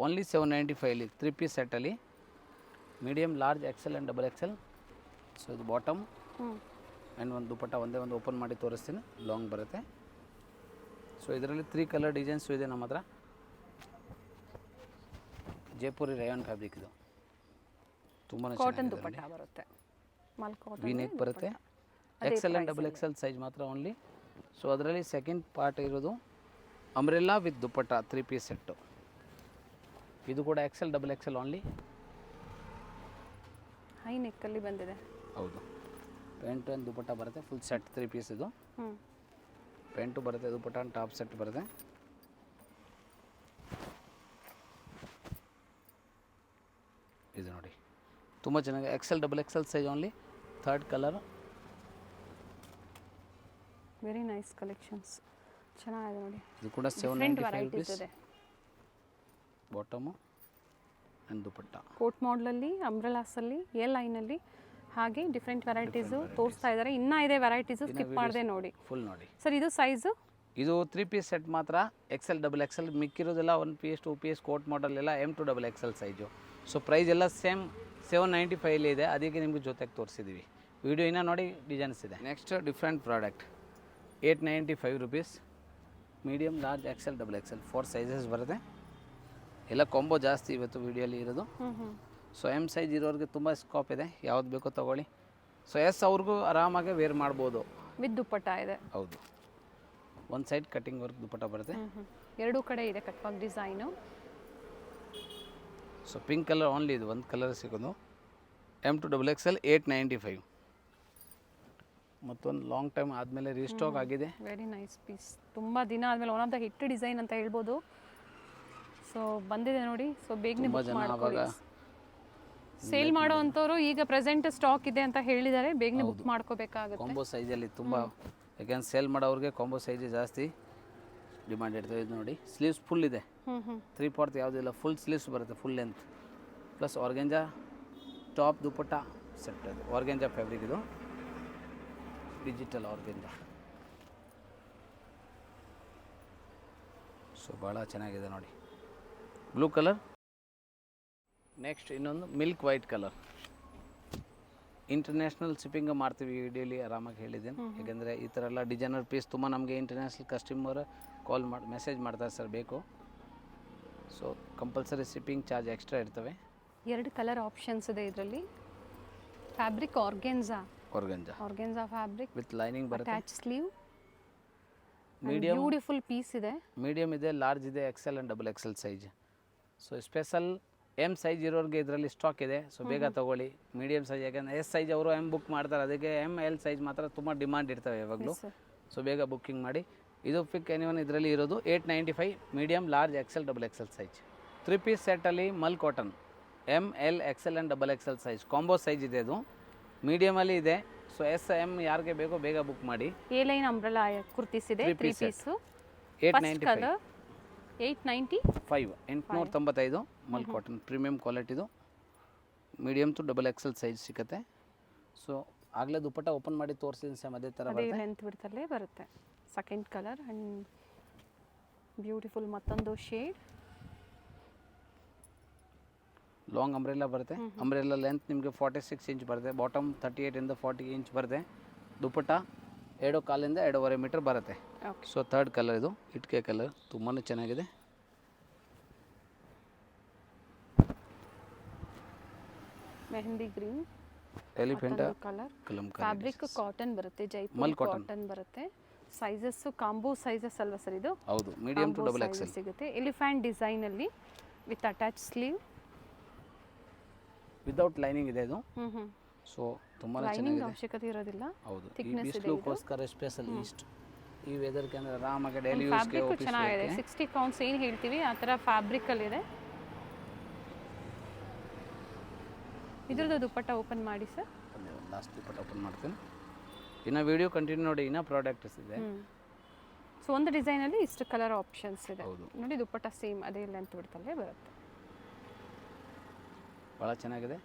ಓನ್ಲಿ 795 ಅಲ್ಲಿ 3 ಪೀಸ್ ಸೆಟ್ ಅಲ್ಲಿ medium, large, XL and double XL. So ಇದು ಬಾಟಮ್ ಆ್ಯಂಡ್ ಒಂದು ದುಪಟ್ಟ ಒಂದೇ ಒಂದು ಓಪನ್ ಮಾಡಿ ತೋರಿಸ್ತೀನಿ, ಲಾಂಗ್ ಬರುತ್ತೆ. ಸೊ ಇದರಲ್ಲಿ 3 ಕಲರ್ ಡಿಸೈನ್ಸು ಇದೆ ನಮ್ಮ ಹತ್ರ. ಜೈಪುರಿ ರಯಾನ್ ಫ್ಯಾಬ್ರಿಕ್ ಇದು, ತುಂಬಾ ಕಾಟನ್ ದುಪಟ್ಟ ಬರುತ್ತೆ, ವಿ ನೆಕ್ ಬರುತ್ತೆ. XL and double XL size ಮಾತ್ರ ಓನ್ಲಿ. ಸೊ ಅದರಲ್ಲಿ ಸೆಕೆಂಡ್ ಪಾರ್ಟ್ ಇರೋದು umbrella with dupatta 3 piece set. ಇದು ಕೂಡ XL double XL only. High ನೆಕ್ಕಲ್ಲಿ ಬಂದಿದೆ. ಹೌದು, ಪ್ಯಾಂಟು ಆ್ಯಂಡ್ ದುಪಟ್ಟ ಬರುತ್ತೆ, ಫುಲ್ ಸೆಟ್ 3 ಪೀಸ್ ಇದು. ಪ್ಯಾಂಟು ಬರುತ್ತೆ, ದುಪಟ್ಟ ಆ್ಯಂಡ್ ಟಾಪ್ ಸೆಟ್ ಬರುತ್ತೆ. ಇದು ನೋಡಿ ತುಂಬ ಚೆನ್ನಾಗಿ, XL double XL size only. Third colour, very nice collections, ಚೆನ್ನಾಗಿದೆ ನೋಡಿ. ಇದು ಕೂಡ 795 rupees. Bottom and dupatta. Coat ಮಾಡಲಲ್ಲಿ, ಅಂಬ್ರೆಲಾಸಲ್ಲಿ, ಎ ಲೈನಲ್ಲಿ, ಹಾಗೆ ಡಿಫ್ರೆಂಟ್ ವೆರೈಟೀಸು ತೋರಿಸ್ತಾ ಇದ್ದಾರೆ. ಇನ್ನೂ ಇದೆ ವೆರೈಟೀಸು, ಸ್ಕಿಪ್ ಮಾಡಿದೆ ನೋಡಿ. ಫುಲ್ ನೋಡಿ ಸರ್, ಇದು ಸೈಜು ಇದು 3 ಪೀಸ್ ಸೆಟ್ ಮಾತ್ರ, ಎಕ್ಸೆಲ್ ಡಬಲ್ ಎಕ್ಸೆಲ್. ಮಿಕ್ಕಿರೋದೆಲ್ಲ 1 ಪೀಸ್ 2 ಪೀಸ್ ಕೋಟ್ ಮಾಡಲ್ ಎಲ್ಲ M2 double XL size. So price ಎಲ್ಲ ಸೇಮ್ 795 ಇದೆ, ಅದಕ್ಕೆ ನಿಮಗೆ ಜೊತೆಗೆ ತೋರಿಸಿದ್ದೀವಿ. ವಿಡಿಯೋ ಇನ್ನೂ ನೋಡಿ, ಡಿಸೈನ್ಸ್ ಇದೆ. Next different product 895 rupees. Medium, large, XL, double XL 4 sizes ಬರುತ್ತೆ. ಎಲ್ಲ ಕಾಂಬೋ ಜಾಸ್ತಿ ಇವತ್ತು ವಿಡಿಯೋಲಿ ಇರೋದು. ಸೊ M ಸೈಜ್ ಇರೋರಿಗೆ ತುಂಬ ಸ್ಕೋಪ್ ಇದೆ, ಯಾವ್ದು ಬೇಕೋ ತೊಗೊಳ್ಳಿ. ಸೊ S ಅವ್ರಿಗೂ ಆರಾಮಾಗಿ ವೇರ್ ಮಾಡ್ಬೋದು. ವಿತ್ ದುಪ್ಪಟ್ಟ ಇದೆ. ಹೌದು, ಒಂದು ಸೈಡ್ ಕಟಿಂಗ್ ವರ್ಕ್ ದುಪ್ಪಟ್ಟ ಬರುತ್ತೆ. ಎರಡೂ ಕಡೆ ಇದೆ cut work design. So pink colour only, ಇದು ಒಂದು ಕಲರ್ ಸಿಗೋದು. M2 double Excel 895. ಮತ್ತೊಂದು ಲಾಂಗ್ ಟೈಮ್ ಆದಮೇಲೆ ರೀಸ್ಟಾಕ್ ಆಗಿದೆ. ವೆರಿ ನೈಸ್ ಪೀಸ್, ತುಂಬ ದಿನ ಆದಮೇಲೆ one of the hit design ಅಂತ ಹೇಳ್ಬೋದು. ಸೊ ಬಂದಿದೆ ನೋಡಿ. ಸೊ ಬೇಗನೆ ಬುಕ್ ಮಾಡ್ಕೊಳ್ಳಿ. ಸೇಲ್ ಮಾಡೋ ಅಂಥವ್ರು ಈಗ ಪ್ರೆಸೆಂಟ್ ಸ್ಟಾಕ್ ಇದೆ ಅಂತ ಹೇಳಿದ್ದಾರೆ, ಬೇಗನೆ ಬುಕ್ ಮಾಡ್ಕೋಬೇಕಾಗುತ್ತೆ. ಕಾಂಬೋ ಸೈಜಲ್ಲಿ ತುಂಬ, ಯಾಕೆಂದ್ರೆ ಸೇಲ್ ಮಾಡೋರಿಗೆ ಕಾಂಬೋ ಸೈಜ್ ಜಾಸ್ತಿ ಡಿಮಾಂಡ್ ಇರ್ತದೆ. ಇದು ನೋಡಿ, ಸ್ಲೀವ್ಸ್ ಫುಲ್ ಇದೆ, 3/4 ಯಾವುದಿಲ್ಲ, ಫುಲ್ ಸ್ಲೀವ್ಸ್ ಬರುತ್ತೆ, full length. Plus organza top dupatta set. ಅದು ಆರ್ಗೆಂಜಾ ಫ್ಯಾಬ್ರಿಕ್, ಇದು ಡಿಜಿಟಲ್ ಆರ್ಗೆಂಜಾ. ಸೊ ಭಾಳ ಚೆನ್ನಾಗಿದೆ ನೋಡಿ, ಬ್ಲೂ ಕಲರ್. ನೆಕ್ಸ್ಟ್ ಇನ್ನೊಂದು milk white colour. International shipping ಮಾಡ್ತೀವಿ ವಿಡಿಯೋಲಿ, ಆರಾಮಾಗಿ ಹೇಳಿದ್ದೀನಿ. ಯಾಕೆಂದರೆ ಈ ಥರ ಎಲ್ಲ ಡಿಸೈನರ್ ಪೀಸ್ ತುಂಬ ನಮಗೆ ಇಂಟರ್ನ್ಯಾಷನಲ್ ಕಸ್ಟಮರ್ ಕಾಲ್ ಮಾಡಿ ಮೆಸೇಜ್ ಮಾಡ್ತಾರೆ, ಸರ್ ಬೇಕು. So compulsory shipping charge extra ಇರ್ತವೆ. 2 ಕಲರ್ ಆಪ್ಷನ್ಸ್ ಇದೆ ಇದರಲ್ಲಿ. Fabric organza fabric with lining ಬರುತ್ತೆ. Attach sleeve, medium, beautiful piece ಇದೆ. ಮೀಡಿಯಮ್ ಇದೆ, ಲಾರ್ಜ್ ಇದೆ, XL and double XL size. So special M size ಇರೋರಿಗೆ ಇದರಲ್ಲಿ ಸ್ಟಾಕ್ ಇದೆ. ಸೊ ಬೇಗ ತೊಗೊಳ್ಳಿ. ಮೀಡಿಯಮ್ ಸೈಜ್, ಯಾಕೆಂದರೆ S ಸೈಜ್ ಅವರು M ಬುಕ್ ಮಾಡ್ತಾರೆ, ಅದಕ್ಕೆ ML ಸೈಜ್ ಮಾತ್ರ ತುಂಬ ಡಿಮಾಂಡ್ ಇರ್ತವೆ ಯಾವಾಗಲೂ. ಸೊ ಬೇಗ ಬುಕ್ಕಿಂಗ್ ಮಾಡಿ. ಇದು ಪಿಕ್ ಎನಿವನ್ ಇದರಲ್ಲಿ ಇರೋದು 895, medium, large, XL, double XL size. 3 piece ಸೆಟ್ಟಲ್ಲಿ mul cotton ML, XL and double XL size combo size ಇದೆ. ಅದು ಮೀಡಿಯಮಲ್ಲಿ ಇದೆ. ಸೊ S M ಯಾರಿಗೆ ಬೇಕೋ ಬೇಗ ಬುಕ್ ಮಾಡಿ. ಎ ಲೈನ್ ಅಂಬ್ರೆಲಾ ಕುರ್ತೀಸ್ ಇದೆ, 3 ಪೀಸು. 895, 895 ಮಲ್ ಕಾಟನ್ ಪ್ರೀಮಿಯಂ ಕ್ವಾಲಿಟಿದು. Medium to double XL size ಸಿಗುತ್ತೆ. ಸೊ ಆಗಲೇ ದುಪ್ಪಟ್ಟ ಓಪನ್ ಮಾಡಿ ತೋರಿಸಿದ್ದೀನಿ ಸೇಮ್ ಅದೇ ಥರ ಬರುತ್ತೆ, ಲೆಂತ್ ಬಿಡ್ತಲ್ಲೇ ಬರುತ್ತೆ. ಸೆಕೆಂಡ್ ಕಲರ್ ಆ್ಯಂಡ್ ಬ್ಯೂಟಿಫುಲ್ ಮತ್ತೊಂದು ಶೇಡ್. ಲಾಂಗ್ ಅಂಬ್ರೆಲ್ಲಾ ಬರುತ್ತೆ. ಅಂಬ್ರೆಲ್ಲಾ ಲೆಂತ್ ನಿಮಗೆ 46 ಇಂಚ್ ಬರುತ್ತೆ, ಬಾಟಮ್ 38 ಇಂದ 40 ಇಂಚ್ ಬರುತ್ತೆ. ದುಪ್ಪಟ್ಟ 2 ಕಾಲಿಂದ 2.5 ಮೀಟರ್ ಬರುತ್ತೆ. ಸೊ ಥರ್ಡ್ ಕಲರ್, ಇದು ಇಟ್ಕೆ ಕಲರ್, ತುಂಬಾ ಚೆನ್ನಾಗಿದೆ. Mehndi green, elephant colour. Fabric cotton ಬರುತ್ತೆ, ಜೈಪುರ್ ಕಾಟನ್ ಬರುತ್ತೆ. ಸೈಜಸ್ ಕಾಂಬೋ ಸೈಜಸ್ ಅಲ್ವಾ ಸರ್ ಇದು? ಹೌದು, ಮೀಡಿಯಂ ಟು ಡಬಲ್ ಎಕ್ಸೆಲ್ ಸಿಗುತ್ತೆ. ಎಲಿಫೆಂಟ್ ಡಿಸೈನ್ ಅಲ್ಲಿ with attach sleeve, without lining ಇದೆ ಇದು. ಸೊ ತುಂಬಾ ಚೆನ್ನಾಗಿದೆ, ಅವಶ್ಯಕತೆ ಇರೋದಿಲ್ಲ. ಹೌದು, ಈ ಬಿಸಿಲುಗೋಸ್ಕರ ಸ್ಪೆಷಲ್ ಇಷ್ಟು ಈ ವೆದರ್ಗೆ ಅಂದರೆ ಆರಾಮಾಗಿ ಡೈಲಿ ಯೂಸ್ಗೆ. ಫ್ಯಾಬ್ರಿಕ್ ಚೆನ್ನಾಗಿದೆ, 60 ಕೌಂಟ್ಸ್ ಏನು ಹೇಳ್ತೀವಿ ಆ ಥರ ಫ್ಯಾಬ್ರಿಕಲ್ಲಿದೆ. ಇದ್ರದ್ದು ದುಪ್ಪಟ್ಟ ಓಪನ್ ಮಾಡಿ ಸರ್. ಲಾಸ್ಟ್ ದುಪ್ಪಟ್ಟ ಓಪನ್ ಮಾಡ್ತೀನಿ. ಇನ್ನು ವಿಡಿಯೋ ಕಂಟಿನ್ಯೂ ನೋಡಿ, ಇನ್ನೂ ಪ್ರಾಡಕ್ಟ್ಸ್ ಇದೆ. ಸೊ ಒಂದು ಡಿಸೈನಲ್ಲಿ ಇಷ್ಟು ಕಲರ್ ಆಪ್ಷನ್ಸ್ ಇದೆ. ಹೌದು. ನೋಡಿ ದುಪ್ಪಟ್ಟ ಸೇಮ್ ಅದೇ ಲೆಂತ್ ಬಿಡ್ತಲ್ಲೇ ಬರುತ್ತೆ. ಭಾಳ ಚೆನ್ನಾಗಿದೆ.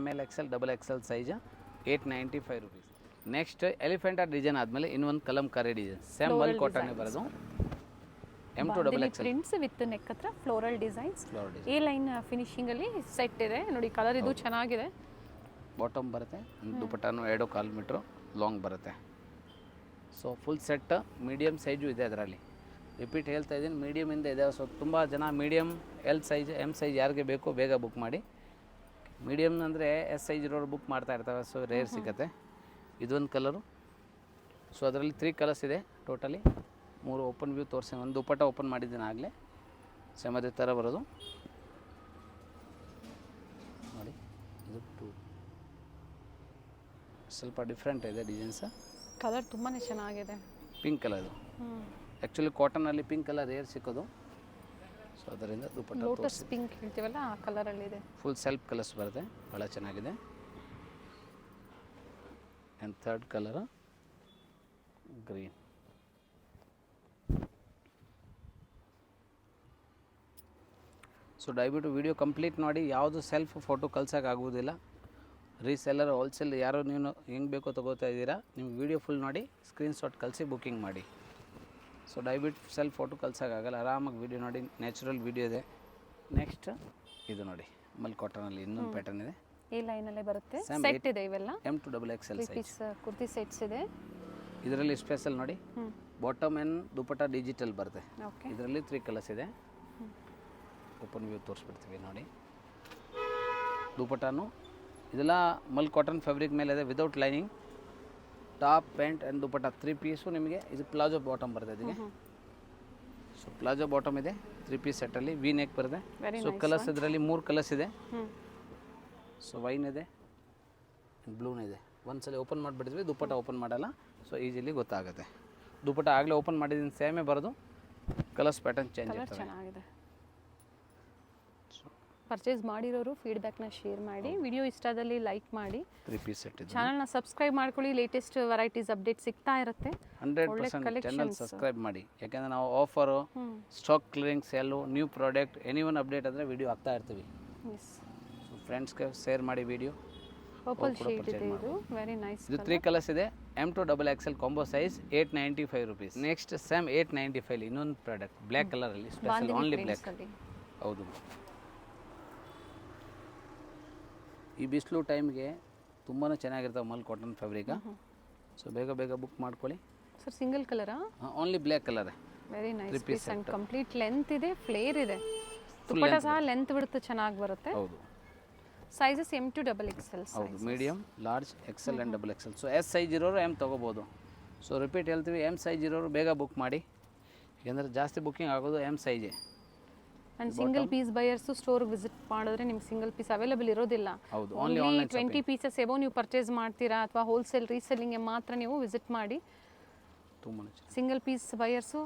ML XL XXL size 895 rupees. Next elephant design ಆದಮೇಲೆ ಇನ್ನೊಂದು ಕಲಂಕಾರಿ ಡಿಸೈನ್ ಸೇಮ್ ಮಲ್ ಕಾಟನ್ನೇ ಬರೋದು. M2 ಪ್ರಿಂಟ್ಸ್ ವಿತ್ ನೆಕ್ ಹತ್ರ floral designs. Floor design A line ಫಿನಿಶಿಂಗಲ್ಲಿ ಸೆಟ್ ಇದೆ ನೋಡಿ. ಕಲರ್ ಇದು ಚೆನ್ನಾಗಿದೆ. ಬಾಟಮ್ ಬರುತ್ತೆ. ದುಪ್ಪಟ್ಟನು 2.25 ಮೀಟ್ರ್ ಲಾಂಗ್ ಬರುತ್ತೆ. So full set medium size ಇದೆ ಅದರಲ್ಲಿ. ರಿಪೀಟ್ ಹೇಳ್ತಾ ಇದ್ದೀನಿ, ಮೀಡಿಯಮಿಂದ ಇದೆ. ಸೊ ತುಂಬ ಜನ medium L size M size ಯಾರಿಗೆ ಬೇಕೋ ಬೇಗ ಬುಕ್ ಮಾಡಿ. ಮೀಡಿಯಮ್ ಅಂದರೆ S ಸೈಜ್ ಇರೋರು ಬುಕ್ ಮಾಡ್ತಾ ಇರ್ತಾರೆ, ಸೊ ರೇರ್ ಸಿಗುತ್ತೆ. ಇದೊಂದು ಕಲರು. ಸೊ ಅದರಲ್ಲಿ 3 ಕಲರ್ಸ್ ಇದೆ ಟೋಟಲಿ. 3 ಓಪನ್ ವ್ಯೂ ತೋರಿಸಿ, ಒಂದು ದುಪ್ಪಟ್ಟ ಓಪನ್ ಮಾಡಿದ್ದೀನಿ ಆಗಲೇ. ಸೇಮ್ ಅದೇ ಥರ ಬರೋದು ನೋಡಿ. ಇದು 2 ಸ್ವಲ್ಪ ಡಿಫ್ರೆಂಟ್ ಇದೆ ಡಿಸೈನ್ಸ್. ಕಲರ್ ತುಂಬಾ ಚೆನ್ನಾಗಿದೆ. ಪಿಂಕ್ ಕಲರ್ ಇದು. ಆ್ಯಕ್ಚುಲಿ ಕಾಟನಲ್ಲಿ ಪಿಂಕ್ ಕಲರ್ ರೇರ್ ಸಿಕ್ಕೋದು. ಸೊ ಅದರಿಂದ ದುಪ್ಪಟ್ಟ ಲೋಟಸ್ ಪಿಂಕ್ ಹೇಳ್ತೀವಲ್ಲ ಆ ಕಲರಲ್ಲಿದೆ. ಫುಲ್ ಸೆಲ್ಫ್ ಕಲರ್ಸ್ ಬರುತ್ತೆ, ಭಾಳ ಚೆನ್ನಾಗಿದೆ. And third colour green. So ದಯವಿಟ್ಟು ವಿಡಿಯೋ ಕಂಪ್ಲೀಟ್ ಮಾಡಿ. ಯಾವುದು ಸೆಲ್ಫ್ ಫೋಟೋ ಕಳ್ಸೋಕ್ಕಾಗೋದಿಲ್ಲ. ರೀಸೆಲ್ಲರ್ ಹೋಲ್ಸೇಲ್ ಯಾರು ನೀವು ಹೆಂಗೆ ಬೇಕೋ ತೊಗೋತಾ ಇದ್ದೀರಾ, ನಿಮ್ಮ ವಿಡಿಯೋ ಫುಲ್ ನೋಡಿ ಸ್ಕ್ರೀನ್ಶಾಟ್ ಕಳಿಸಿ ಬುಕ್ಕಿಂಗ್ ಮಾಡಿ. ಸೊ ದಯವಿಟ್ಟು ಸೆಲ್ಫ್ ಫೋಟೋ ಕಳ್ಸೋಕ್ಕಾಗಲ್ಲ, ಆರಾಮಾಗಿ ವಿಡಿಯೋ ನೋಡಿ. ನ್ಯಾಚುರಲ್ ವಿಡಿಯೋ ಇದೆ. ನೆಕ್ಸ್ಟ್ ಇದು ನೋಡಿ, ಮಲ್ ಕಾಟನಲ್ಲಿ ಇನ್ನೊಂದು ಪ್ಯಾಟರ್ನ್ ಇದೆ. ಈ ಲೈನಲ್ಲೇ ಬರುತ್ತೆ. ಸೆಟ್ ಇದೆ ಇವೆಲ್ಲ. M2 XXL size kurti sets ಇದೆ. ಇದರಲ್ಲಿ ಸ್ಪೆಷಲ್ ನೋಡಿ, ಬಾಟಮ್ ಆ್ಯಂಡ್ ದುಪ್ಪಟ್ಟ ಡಿಜಿಟಲ್ ಬರುತ್ತೆ. ಓಕೆ. ಇದರಲ್ಲಿ 3 ಕಲರ್ಸ್ ಇದೆ. ಓಪನ್ ವ್ಯೂ ತೋರಿಸ್ಬಿಡ್ತೀವಿ ನೋಡಿ. ದುಪ್ಪಟ್ಟನು ಇದೆಲ್ಲ ಮಲ್ ಕಾಟನ್ ಫ್ಯಾಬ್ರಿಕ್ ಮೇಲೆ ಇದೆ, without lining. Top pant and dupatta 3 piece ನಿಮಗೆ. ಇದು ಪ್ಲಾಜೋ ಬಾಟಮ್ ಬರುತ್ತೆ ಇದಕ್ಕೆ. ಸೊ ಪ್ಲಾಜೋ ಬಾಟಮ್ ಇದೆ 3 ಪೀಸ್ ಸೆಟ್ಟಲ್ಲಿ. ವಿ ನೆಕ್ ಬರುತ್ತೆ. ಸೊ ಕಲರ್ಸ್ ಇದರಲ್ಲಿ 3 ಕಲರ್ಸ್ ಇದೆ. ಸೊ ವೈನ್ ಇದೆ, ಬ್ಲೂನ್ ಇದೆ. ಒಂದ್ಸಲ ಓಪನ್ ಮಾಡಿಬಿಡ್ತೀವಿ, ದುಪ್ಪಟ್ಟ ಓಪನ್ ಮಾಡಲ್ಲ. ಸೊ ಈಸಿಲಿ ಗೊತ್ತಾಗುತ್ತೆ. ದುಪ್ಪಟ್ಟ ಆಗಲೇ ಓಪನ್ ಮಾಡಿದ್ದೀನಿ, ಸೇಮೇ ಬರೋದು. ಕಲರ್ಸ್ ಪ್ಯಾಟರ್ನ್ ಚೇಂಜ್ ಕಲರ್ ಚೆನ್ನಾಗಿದೆ. ಪರ್ಚೇಸ್ ಮಾಡಿರೋರು ಫೀಡ್ಬ್ಯಾಕ್ನ ಶೇರ್ ಮಾಡಿ. ವಿಡಿಯೋ ಇಷ್ಟದಲ್ಲಿ ಲೈಕ್ ಮಾಡಿ. 3 ಪೀಸ್ ಸೆಟ್ ಇದೆ. ಚಾನಲ್ನ ಸಬ್ಸ್ಕ್ರೈಬ್ ಮಾಡ್ಕೊಳ್ಳಿ. ಲೇಟೆಸ್ಟ್ ವೆರೈಟೀಸ್ ಅಪ್ಡೇಟ್ ಸಿಗ್ತಾ ಇರುತ್ತೆ. 100% ಚಾನಲ್ ಸಬ್ಸ್ಕ್ರೈಬ್ ಮಾಡಿ. ಯಾಕೆಂದರೆ ನಾವು offer, stock clearing sale, new product, any one update ಆದರೆ ವಿಡಿಯೋ ಹಾಕ್ತಾ ಇರ್ತೀವಿ. ಸೊ ಫ್ರೆಂಡ್ಸ್ಗೆ ಶೇರ್ ಮಾಡಿ ವಿಡಿಯೋ. ಪರ್ಪಲ್ ಶೇಡ್ ಇದೆ ಇದು. Very nice. ಇದು 3 ಕಲರ್ಸ್ ಇದೆ. M2 XXL combo size 895 rupees. Next same 895 ಇನ್ನೊಂದು ಪ್ರಾಡಕ್ಟ್ ಬ್ಲ್ಯಾಕ್ ಕಲರಲ್ಲಿ ಸ್ಪೆಷಲ್, ಓನ್ಲಿ ಬ್ಲ್ಯಾಕ್. ಹೌದು. ಈ ಬಿಸಿಲು ಟೈಮ್ಗೆ ತುಂಬಾ ಚೆನ್ನಾಗಿರ್ತಾವೆ ಮಲ್ ಕಾಟನ್ ಫ್ಯಾಬ್ರಿಕ. ಸೊ ಬೇಗ ಬೇಗ ಬುಕ್ ಮಾಡ್ಕೊಳ್ಳಿ. ಸರ್ ಸಿಂಗಲ್ ಕಲರಾ? Only black colour. Very nice piece and complete length ಇದೆ, ಫ್ಲೇರ್ ಇದೆ. ದುಪ್ಪಟ್ಟ ಸಹ ಲೆಂತ್ ಬಿಡುತ್ತೆ, ಚೆನ್ನಾಗಿ ಬರುತ್ತೆ. ಹೌದು. Sizes M2 XXL. ಹೌದು, medium, large, XL and XXL. So S size ಇರೋರು M ತೊಗೋಬೋದು. ಸೊ ರಿಪೀಟ್ ಹೇಳ್ತೀವಿ, M ಸೈಜ್ ಇರೋರು ಬೇಗ ಬುಕ್ ಮಾಡಿ. ಯಾಕೆಂದರೆ ಜಾಸ್ತಿ ಬುಕ್ಕಿಂಗ್ ಆಗೋದು M ಸೈಜೇ. ಆ್ಯಂಡ್ ಸಿಂಗಲ್ ಪೀಸ್ ಬಯರ್ಸು ಸ್ಟೋರ್ಗೆ ವಿಸಿಟ್ ಮಾಡಿದ್ರೆ ನಿಮ್ಗೆ ಸಿಂಗಲ್ ಪೀಸ್ ಅವೈಲೇಬಲ್ ಇರೋದಿಲ್ಲ. ಹೌದು, ಓನ್ಲಿ 20 ಪೀಸಸ್ ಎಬೋ ನೀವು ಪರ್ಚೇಸ್ ಮಾಡ್ತೀರಾ ಅಥವಾ ಹೋಲ್ಸೇಲ್ ರೀಸೆಲ್ಲಿಂಗ್ಗೆ ಮಾತ್ರ ನೀವು ವಿಸಿಟ್ ಮಾಡಿ. ತುಂಬ ಸಿಂಗಲ್ ಪೀಸ್ ಬಯರ್ಸು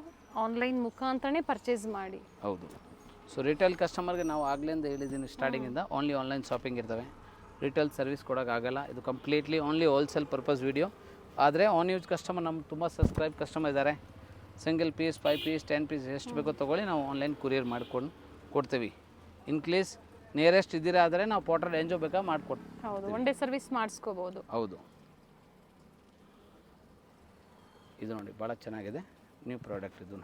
ಆನ್ಲೈನ್ ಮುಖಾಂತರನೇ ಪರ್ಚೇಸ್ ಮಾಡಿ. ಹೌದು. ಸೊ ರಿಟೇಲ್ ಕಸ್ಟಮರ್ಗೆ ನಾವು ಆಗ್ಲಿಂದ ಹೇಳಿದ್ದೀನಿ ಸ್ಟಾರ್ಟಿಂಗಿಂದ, ಓನ್ಲಿ ಆನ್ಲೈನ್ ಶಾಪಿಂಗ್ ಇರ್ತವೆ. ರಿಟೇಲ್ ಸರ್ವಿಸ್ ಕೊಡೋಕ್ಕಾಗಲ್ಲ. ಇದು completely only wholesale purpose video. ಆದರೆ ಆನ್ ಯೂಸ್ ಕಸ್ಟಮರ್ ನಮ್ಮ ತುಂಬ ಸಬ್ಸ್ಕ್ರೈಬ್ ಕಸ್ಟಮರ್ ಇದ್ದಾರೆ. ಸಿಂಗಲ್ ಪೀಸ್, 5 ಪೀಸ್, 10 ಪೀಸ್ ಎಷ್ಟು ಬೇಕೋ ತೊಗೊಳ್ಳಿ, ನಾವು ಆನ್ಲೈನ್ ಕೊರಿಯರ್ ಮಾಡ್ಕೊಂಡು ಕೊಡ್ತೀವಿ. ಇನ್ ಕೇಸ್ ನಿಯರೆಸ್ಟ್ ಇದ್ದೀರಾ ಆದರೆ ನಾವು ಪೋರ್ಟರ್ ರೇಂಜು ಬೇಕಾ ಮಾಡಿಕೊಡ್ತೀವಿ. ಹೌದು, ಒನ್ ಡೇ ಸರ್ವಿಸ್ ಮಾಡಿಸ್ಕೋಬೋದು. ಹೌದು. ಇದು ನೋಡಿ ಭಾಳ ಚೆನ್ನಾಗಿದೆ ನ್ಯೂ ಪ್ರಾಡಕ್ಟ್. ಇದು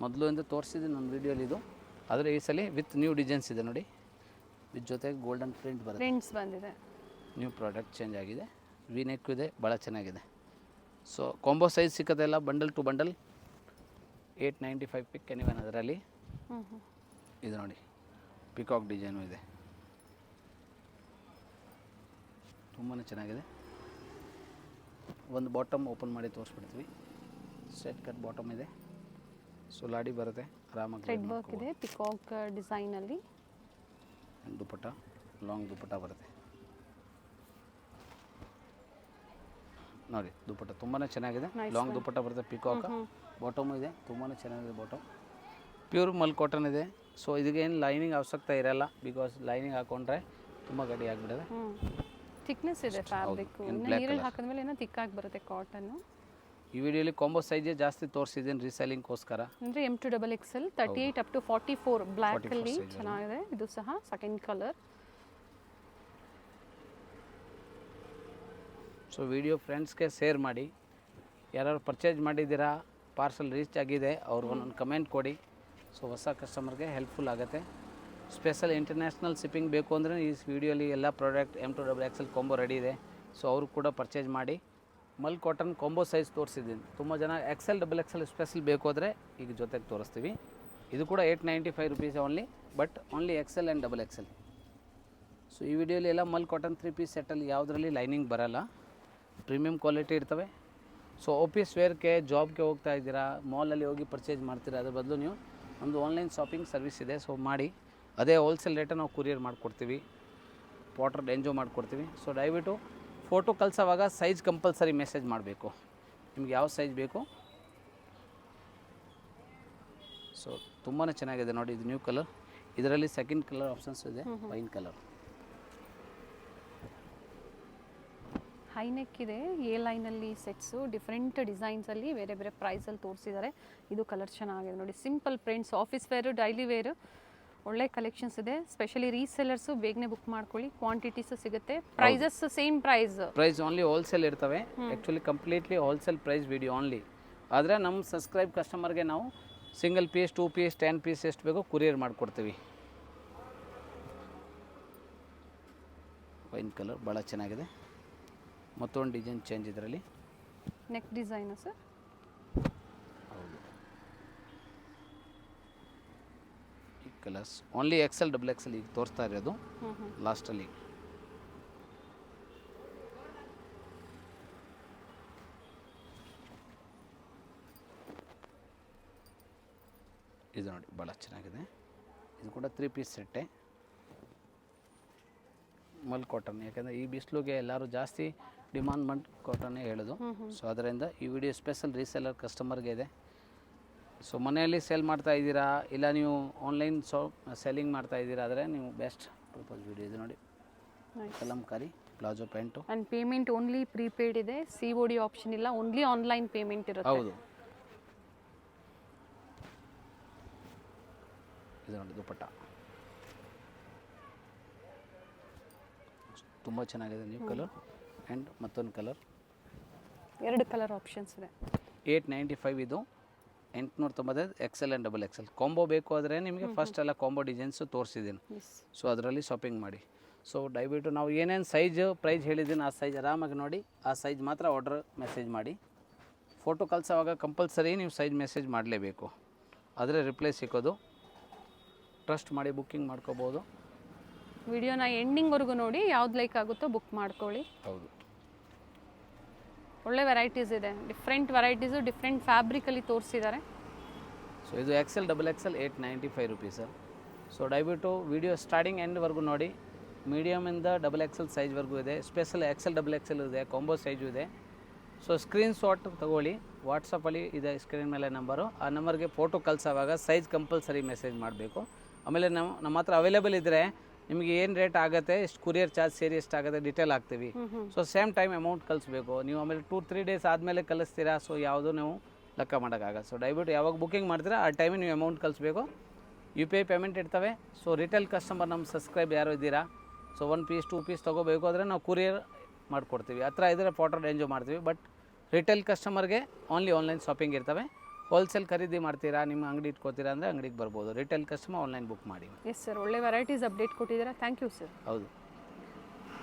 ಮೊದಲು ಎಂದು ತೋರಿಸಿದ್ದೀನಿ ನನ್ನ ವೀಡಿಯೋಲಿ ಇದು. ಆದರೆ ಈ ಸಲ ವಿತ್ ನ್ಯೂ ಡಿಸೈನ್ಸ್ ಇದೆ ನೋಡಿ. ವಿತ್ ಜೊತೆಗೆ ಗೋಲ್ಡನ್ ಪ್ರಿಂಟ್ ಬರುತ್ತೆ. ಪ್ರಿಂಟ್ಸ್ ಬಂದಿದೆ. ನ್ಯೂ ಪ್ರಾಡಕ್ಟ್ ಚೇಂಜ್ ಆಗಿದೆ. ವಿ ನೆಕ್ ಇದೆ, ಭಾಳ ಚೆನ್ನಾಗಿದೆ. ಸೊ ಕಾಂಬೋ ಸೈಜ್ ಸಿಕ್ಕತ್ತೆ ಎಲ್ಲ, bundle to bundle 895 pick any one. ಅದರಲ್ಲಿ ಇದು ನೋಡಿ ಪಿಕಾಕ್ ಡಿಸೈನು ಇದೆ, ತುಂಬಾ ಚೆನ್ನಾಗಿದೆ. ಒಂದು ಬಾಟಮ್ ಓಪನ್ ಮಾಡಿ ತೋರಿಸ್ಬಿಡ್ತೀವಿ. ಸೆಟ್ ಕಟ್ ಬಾಟಮ್ ಇದೆ. ಸೊ ಲಾಡಿ ಬರುತ್ತೆ, ಆರಾಮಾಗಿ ಥ್ರೆಡ್ ವರ್ಕ್ ಇದೆ ಪಿಕಾಕ್ ಡಿಸೈನಲ್ಲಿ. ದುಪ್ಪಟ್ಟ ಲಾಂಗ್ ದುಪ್ಪಟ್ಟ ಬರುತ್ತೆ ನೋಡಿ. ದುಪ್ಪಟ್ಟ ತುಂಬಾ ಚೆನ್ನಾಗಿದೆ, ಲಾಂಗ್ ದುಪ್ಪಟ್ಟ ಬರುತ್ತೆ. ಪಿಕಾಕ್ ಬಾಟಮು ಇದೆ, ತುಂಬಾ ಚೆನ್ನಾಗಿದೆ ಬಾಟಮ್. ಪ್ಯೂರ್ ಮಲ್ ಕಾಟನ್ ಇದೆ. ಸೊ ಇದಕ್ಕೇನು ಲೈನಿಂಗ್ ಅವಶ್ಯಕತೆ ಇರಲ್ಲ, ಬಿಕಾಸ್ ಲೈನಿಂಗ್ ಹಾಕೊಂಡ್ರೆ ತುಂಬ ಗಡಿ ಆಗಿಬಿಡೋದೆ. ಥಿಕ್ನೆಸ್ ಇದೆ ಫ್ಯಾಬ್ರಿಕ್. in ಇನ್ನು black ನೀರಲ್ಲಿ colour. ಹಾಕಿದ್ಮೇಲೆ ಏನೋ ತಿಕ್ಕಾಗಿ ಬರುತ್ತೆ ಕಾಟನ್ನು. ಈ ವಿಡಿಯೋಲಿ ಕಾಂಬೋ ಸೈಜೇ ಜಾಸ್ತಿ ತೋರಿಸಿದ್ದೀನಿ ರೀಸೆಲ್ಲಿಂಗ್ಗೋಸ್ಕರ. ಅಂದರೆ M2XXL 38 ಅಪ್ ಟು 44 ಬ್ಲ್ಯಾಕಲ್ಲಿ size ಚೆನ್ನಾಗಿದೆ. ಇದು ಸಹ ಸೆಕೆಂಡ್ ಕಲರ್. ಸೊ ವಿಡಿಯೋ ಫ್ರೆಂಡ್ಸ್ಗೆ ಶೇರ್ ಮಾಡಿ. ಯಾರು ಪರ್ಚೇಸ್ ಮಾಡಿದ್ದೀರಾ, ಪಾರ್ಸಲ್ ರೀಚ್ ಆಗಿದೆ, ಅವ್ರಿಗೆ ಒಂದೊಂದು ಕಮೆಂಟ್ ಕೊಡಿ. ಸೊ ಹೊಸ ಕಸ್ಟಮರ್ಗೆ ಹೆಲ್ಪ್ಫುಲ್ ಆಗುತ್ತೆ. ಸ್ಪೆಷಲ್ ಇಂಟರ್ನ್ಯಾಷನಲ್ ಶಿಪ್ಪಿಂಗ್ ಬೇಕು ಅಂದರೆ ಈ ವಿಡಿಯೋಲಿ ಎಲ್ಲ ಪ್ರಾಡಕ್ಟ್ M2XXL ಕಾಂಬೋ ರೆಡಿ ಇದೆ. ಸೊ ಅವರು ಕೂಡ ಪರ್ಚೇಸ್ ಮಾಡಿ. ಮಲ್ ಕಾಟನ್ ಕಾಂಬೋ ಸೈಜ್ ತೋರಿಸಿದ್ದೀನಿ. ತುಂಬ ಜನ XL ಸ್ಪೆಷಲ್ ಬೇಕು ಅಂದರೆ ಈಗ ಜೊತೆಗೆ ತೋರಿಸ್ತೀವಿ. ಇದು ಕೂಡ 895 rupees only, but only XL and XXL. So ಈ ವಿಡಿಯೋಲಿ ಎಲ್ಲ ಮಲ್ ಕಾಟನ್ 3 ಪೀಸ್ ಸೆಟ್ಟಲ್ಲಿ ಯಾವುದರಲ್ಲಿ ಲೈನಿಂಗ್ ಬರಲ್ಲ, ಪ್ರೀಮಿಯಂ ಕ್ವಾಲಿಟಿ ಇರ್ತವೆ. ಸೊ ಆಫೀಸ್ ವೇರ್ಗೆ ಜಾಬ್ಗೆ ಹೋಗ್ತಾ ಇದ್ದೀರಾ, ಮಾಲಲ್ಲಿ ಹೋಗಿ ಪರ್ಚೇಸ್ ಮಾಡ್ತೀರಾ, ಅದ್ರ ಬದಲು ನೀವು ಒಂದು ಆನ್ಲೈನ್ ಶಾಪಿಂಗ್ ಸರ್ವಿಸ್ ಇದೆ. ಸೊ ಮಾಡಿ, ಅದೇ ಹೋಲ್ಸೇಲ್ ರೇಟ ನಾವು ಕೊರಿಯರ್ ಮಾಡಿಕೊಡ್ತೀವಿ, ಪಾಟರ್ ಡೆಂಜೋ ಮಾಡಿಕೊಡ್ತೀವಿ. ಸೊ ದಯವಿಟ್ಟು ಫೋಟೋ ಕಳಿಸೋವಾಗ ಸೈಜ್ ಕಂಪಲ್ಸರಿ ಮೆಸೇಜ್ ಮಾಡಬೇಕು, ನಿಮ್ಗೆ ಯಾವ ಸೈಜ್ ಬೇಕು. ಸೊ ತುಂಬಾ ಚೆನ್ನಾಗಿದೆ ನೋಡಿ, ಇದು ನ್ಯೂ ಕಲರ್. ಇದರಲ್ಲಿ ಸೆಕೆಂಡ್ ಕಲರ್ ಆಪ್ಷನ್ಸ್ ಇದೆ, ವೈನ್ ಕಲರ್. ಹೈನೆಕ್ ಇದೆ, ಎ ಲೈನಲ್ಲಿ ಸೆಟ್ಸು, ಡಿಫ್ರೆಂಟ್ ಡಿಸೈನ್ಸಲ್ಲಿ ಬೇರೆ ಬೇರೆ ಪ್ರೈಸಲ್ಲಿ ತೋರಿಸಿದ್ದಾರೆ. ಇದು ಕಲರ್ ಚೆನ್ನಾಗಿದೆ ನೋಡಿ, simple prints, office wear, daily wear, ಒಳ್ಳೆ ಕಲೆಕ್ಷನ್ಸ್ ಇದೆ. ಸ್ಪೆಷಲಿ ರೀಸೆಲ್ಲರ್ಸು ಬೇಗನೆ ಬುಕ್ ಮಾಡ್ಕೊಳ್ಳಿ, ಕ್ವಾಂಟಿಟೀಸು ಸಿಗುತ್ತೆ. Prices same price only wholesale ಇರ್ತವೆ. Actually completely wholesale price video only. ಆದರೆ ನಮ್ಮ ಸಬ್ಸ್ಕ್ರೈಬ್ ಕಸ್ಟಮರ್ಗೆ ನಾವು ಸಿಂಗಲ್ ಪೀಸ್, 2 ಪೀಸ್, 10 ಪೀಸ್ ಎಷ್ಟು ಬೇಕೋ ಕೊರಿಯರ್ ಮಾಡಿಕೊಡ್ತೀವಿ. ವೈನ್ ಕಲರ್ ಭಾಳ ಚೆನ್ನಾಗಿದೆ. ಮತ್ತೊಂದು ಡಿಸೈನ್ ಚೇಂಜ್ ಇದರಲ್ಲಿ. Neck design sir. ಹೌದು, ಈ ಕಲರ್ಸ್ ಓನ್ಲಿ XL ಈಗ ತೋರಿಸ್ತಾ ಇರೋದು ಲಾಸ್ಟಲ್ಲಿ. ಇದು ನೋಡಿ ಭಾಳ ಚೆನ್ನಾಗಿದೆ. ಇದು ಕೂಡ 3 ಪೀಸ್ ಸೆಟ್ಟೆ, ಮಲ್ ಕಾಟನ್. ಯಾಕೆಂದರೆ ಈ ಬಿಸಿಲುಗೆ ಎಲ್ಲರೂ ಜಾಸ್ತಿ ಡಿಮಾಂಡ್ ಮಾಡಿ ಕಾಟನ್ನೇ ಹೇಳೋದು. ಸೊ ಅದರಿಂದ ಈ ವಿಡಿಯೋ ಸ್ಪೆಷಲ್ ರೀಸೆಲ್ಲರ್ ಕಸ್ಟಮರ್ಗೆ ಇದೆ. ಸೊ ಮನೆಯಲ್ಲಿ ಸೇಲ್ ಮಾಡ್ತಾ ಇದ್ದೀರಾ, ಇಲ್ಲ ನೀವು ಆನ್ಲೈನ್ ಸೆಲ್ಲಿಂಗ್ ಮಾಡ್ತಾ ಇದ್ದೀರಾ ಆದರೆ ನೀವು ಬೆಸ್ಟ್ ಪರ್ಪಸ್ ವಿಡಿಯೋ. ಇದು ನೋಡಿ Kalamkari palazzo pant. And payment only prepaid ಇದೆ, COD ಆಪ್ಷನ್ ಇಲ್ಲ, ಓನ್ಲಿ ಆನ್ಲೈನ್ ಪೇಮೆಂಟ್ ಇರುತ್ತೆ. ಹೌದು, ಇದು ನೋಡಿ ದುಪಟ್ಟ ತುಂಬ ಚೆನ್ನಾಗಿದೆ, ನ್ಯೂ ಕಲರ್. ಆ್ಯಂಡ್ ಮತ್ತೊಂದು ಕಲರ್, 2 ಕಲರ್ ಆಪ್ಷನ್ಸ್ ಇದೆ. 895 ಇದು 895 XL ಆ್ಯಂಡ್ XXL ಕಾಂಬೋ ಬೇಕು ಆದರೆ ನಿಮಗೆ ಫಸ್ಟ್ ಎಲ್ಲ ಕಾಂಬೋ ಡಿಸೈನ್ಸು ತೋರಿಸಿದ್ದೀನಿ. ಸೊ ಅದರಲ್ಲಿ ಶಾಪಿಂಗ್ ಮಾಡಿ. ಸೊ ದಯವಿಟ್ಟು ನಾವು ಏನೇನು ಸೈಜ್ ಪ್ರೈಸ್ ಹೇಳಿದ್ದೀನಿ ಆ ಸೈಜ್ ಆರಾಮಾಗಿ ನೋಡಿ, ಆ ಸೈಜ್ ಮಾತ್ರ ಆರ್ಡ್ರ್ ಮೆಸೇಜ್ ಮಾಡಿ. ಫೋಟೋ ಕಳಿಸೋವಾಗ ಕಂಪಲ್ಸರಿ ನೀವು ಸೈಜ್ ಮೆಸೇಜ್ ಮಾಡಲೇಬೇಕು, ಆದರೆ ರಿಪ್ಲೈ ಸಿಕ್ಕೋದು. ಟ್ರಸ್ಟ್ ಮಾಡಿ ಬುಕ್ಕಿಂಗ್ ಮಾಡ್ಕೋಬೋದು. ವಿಡಿಯೋನ ಎಂಡಿಂಗ್ವರೆಗೂ ನೋಡಿ, ಯಾವ್ದು ಲೈಕ್ ಆಗುತ್ತೋ ಬುಕ್ ಮಾಡ್ಕೊಳ್ಳಿ. ಹೌದು, ಒಳ್ಳೆ ವೆರೈಟೀಸ್ ಇದೆ, ಡಿಫ್ರೆಂಟ್ ವೆರೈಟೀಸು ಡಿಫ್ರೆಂಟ್ ಫ್ಯಾಬ್ರಿಕಲ್ಲಿ ತೋರಿಸಿದ್ದಾರೆ. ಸೊ ಇದು XL XXL 895 ರುಪೀಸ್. ಸೊ ದಯವಿಟ್ಟು ವಿಡಿಯೋ ಸ್ಟಾರ್ಟಿಂಗ್ ಎಂಡ್ವರೆಗೂ ನೋಡಿ. ಮೀಡಿಯಮಿಂದ XXL ಸೈಜ್ವರೆಗೂ ಇದೆ, ಸ್ಪೆಷಲ್ XL XXL ಇದೆ, ಕಾಂಬೋ ಸೈಜು ಇದೆ. ಸೊ ಸ್ಕ್ರೀನ್ಶಾಟ್ ತೊಗೊಳ್ಳಿ, ವಾಟ್ಸಪ್ಪಲ್ಲಿ ಇದೆ ಸ್ಕ್ರೀನ್ ಮೇಲೆ ನಂಬರು. ಆ ನಂಬರ್ಗೆ ಫೋಟೋ ಕಳಿಸೋವಾಗ ಸೈಜ್ ಕಂಪಲ್ಸರಿ ಮೆಸೇಜ್ ಮಾಡಬೇಕು. ಆಮೇಲೆ ನಮ್ಮ ಹತ್ರ ಅವೈಲೇಬಲ್ ಇದ್ದರೆ ನಿಮಗೆ ಏನು ರೇಟ್ ಆಗುತ್ತೆ, ಎಷ್ಟು ಕೊರಿಯರ್ ಚಾರ್ಜ್ ಸೇರಿ ಎಷ್ಟಾಗುತ್ತೆ ಡೀಟೇಲ್ ಹಾಕ್ತೀವಿ. ಸೊ ಸೇಮ್ ಟೈಮ್ ಅಮೌಂಟ್ ಕಳಿಸ್ಬೇಕು. ನೀವು ಆಮೇಲೆ 2-3 ಡೇಸ್ ಆದಮೇಲೆ ಕಳಿಸ್ತೀರಾ, ಸೊ ಯಾವುದೂ ನೀವು ಲೆಕ್ಕ ಮಾಡೋಕ್ಕಾಗಲ್ಲ. ಸೊ ದಯವಿಟ್ಟು ಯಾವಾಗ ಬುಕ್ಕಿಂಗ್ ಮಾಡ್ತೀರಾ ಆ ಟೈಮಿಗೆ ನೀವು ಅಮೌಂಟ್ ಕಳಿಸ್ಬೇಕು. UPI ಪೇಮೆಂಟ್ ಇರ್ತವೆ. ಸೊ ರಿಟೇಲ್ ಕಸ್ಟಮರ್ ನಮ್ಮ ಸಬ್ಸ್ಕ್ರೈಬ್ ಯಾರು ಇದ್ದೀರಾ, ಸೊ 1 ಪೀಸ್ 2 ಪೀಸ್ ತೊಗೋಬೇಕು ಅಂದರೆ ನಾವು ಕೊರಿಯರ್ ಮಾಡಿಕೊಡ್ತೀವಿ. ಹತ್ರ ಇದ್ದರೆ ಪಾಟರ್ ಡೆಂಜೋ ಮಾಡ್ತೀವಿ. ಬಟ್ ರಿಟೇಲ್ ಕಸ್ಟಮರ್ಗೆ ಓನ್ಲಿ ಆನ್ಲೈನ್ ಶಾಪಿಂಗ್ ಇರ್ತವೆ. ಹೋಲ್ಸೇಲ್ ಖರೀದಿ ಮಾಡ್ತೀರಾ, ನಿಮ್ಮ ಅಂಗಡಿ ಇಟ್ಕೋತೀರಾ ಅಂದರೆ ಅಂಗಡಿಗೆ ಬರ್ಬೋದು. ರಿಟೇಲ್ ಕಸ್ಟಮರ್ ಆನ್ಲೈನ್ ಬುಕ್ ಮಾಡಿ. ಎಸ್ ಸರ್, ಒಳ್ಳೆ ವೆರೈಟೀಸ್ ಅಪ್ಡೇಟ್ ಕೊಟ್ಟಿದ್ದೀರಾ. Thank you sir. ಹೌದು.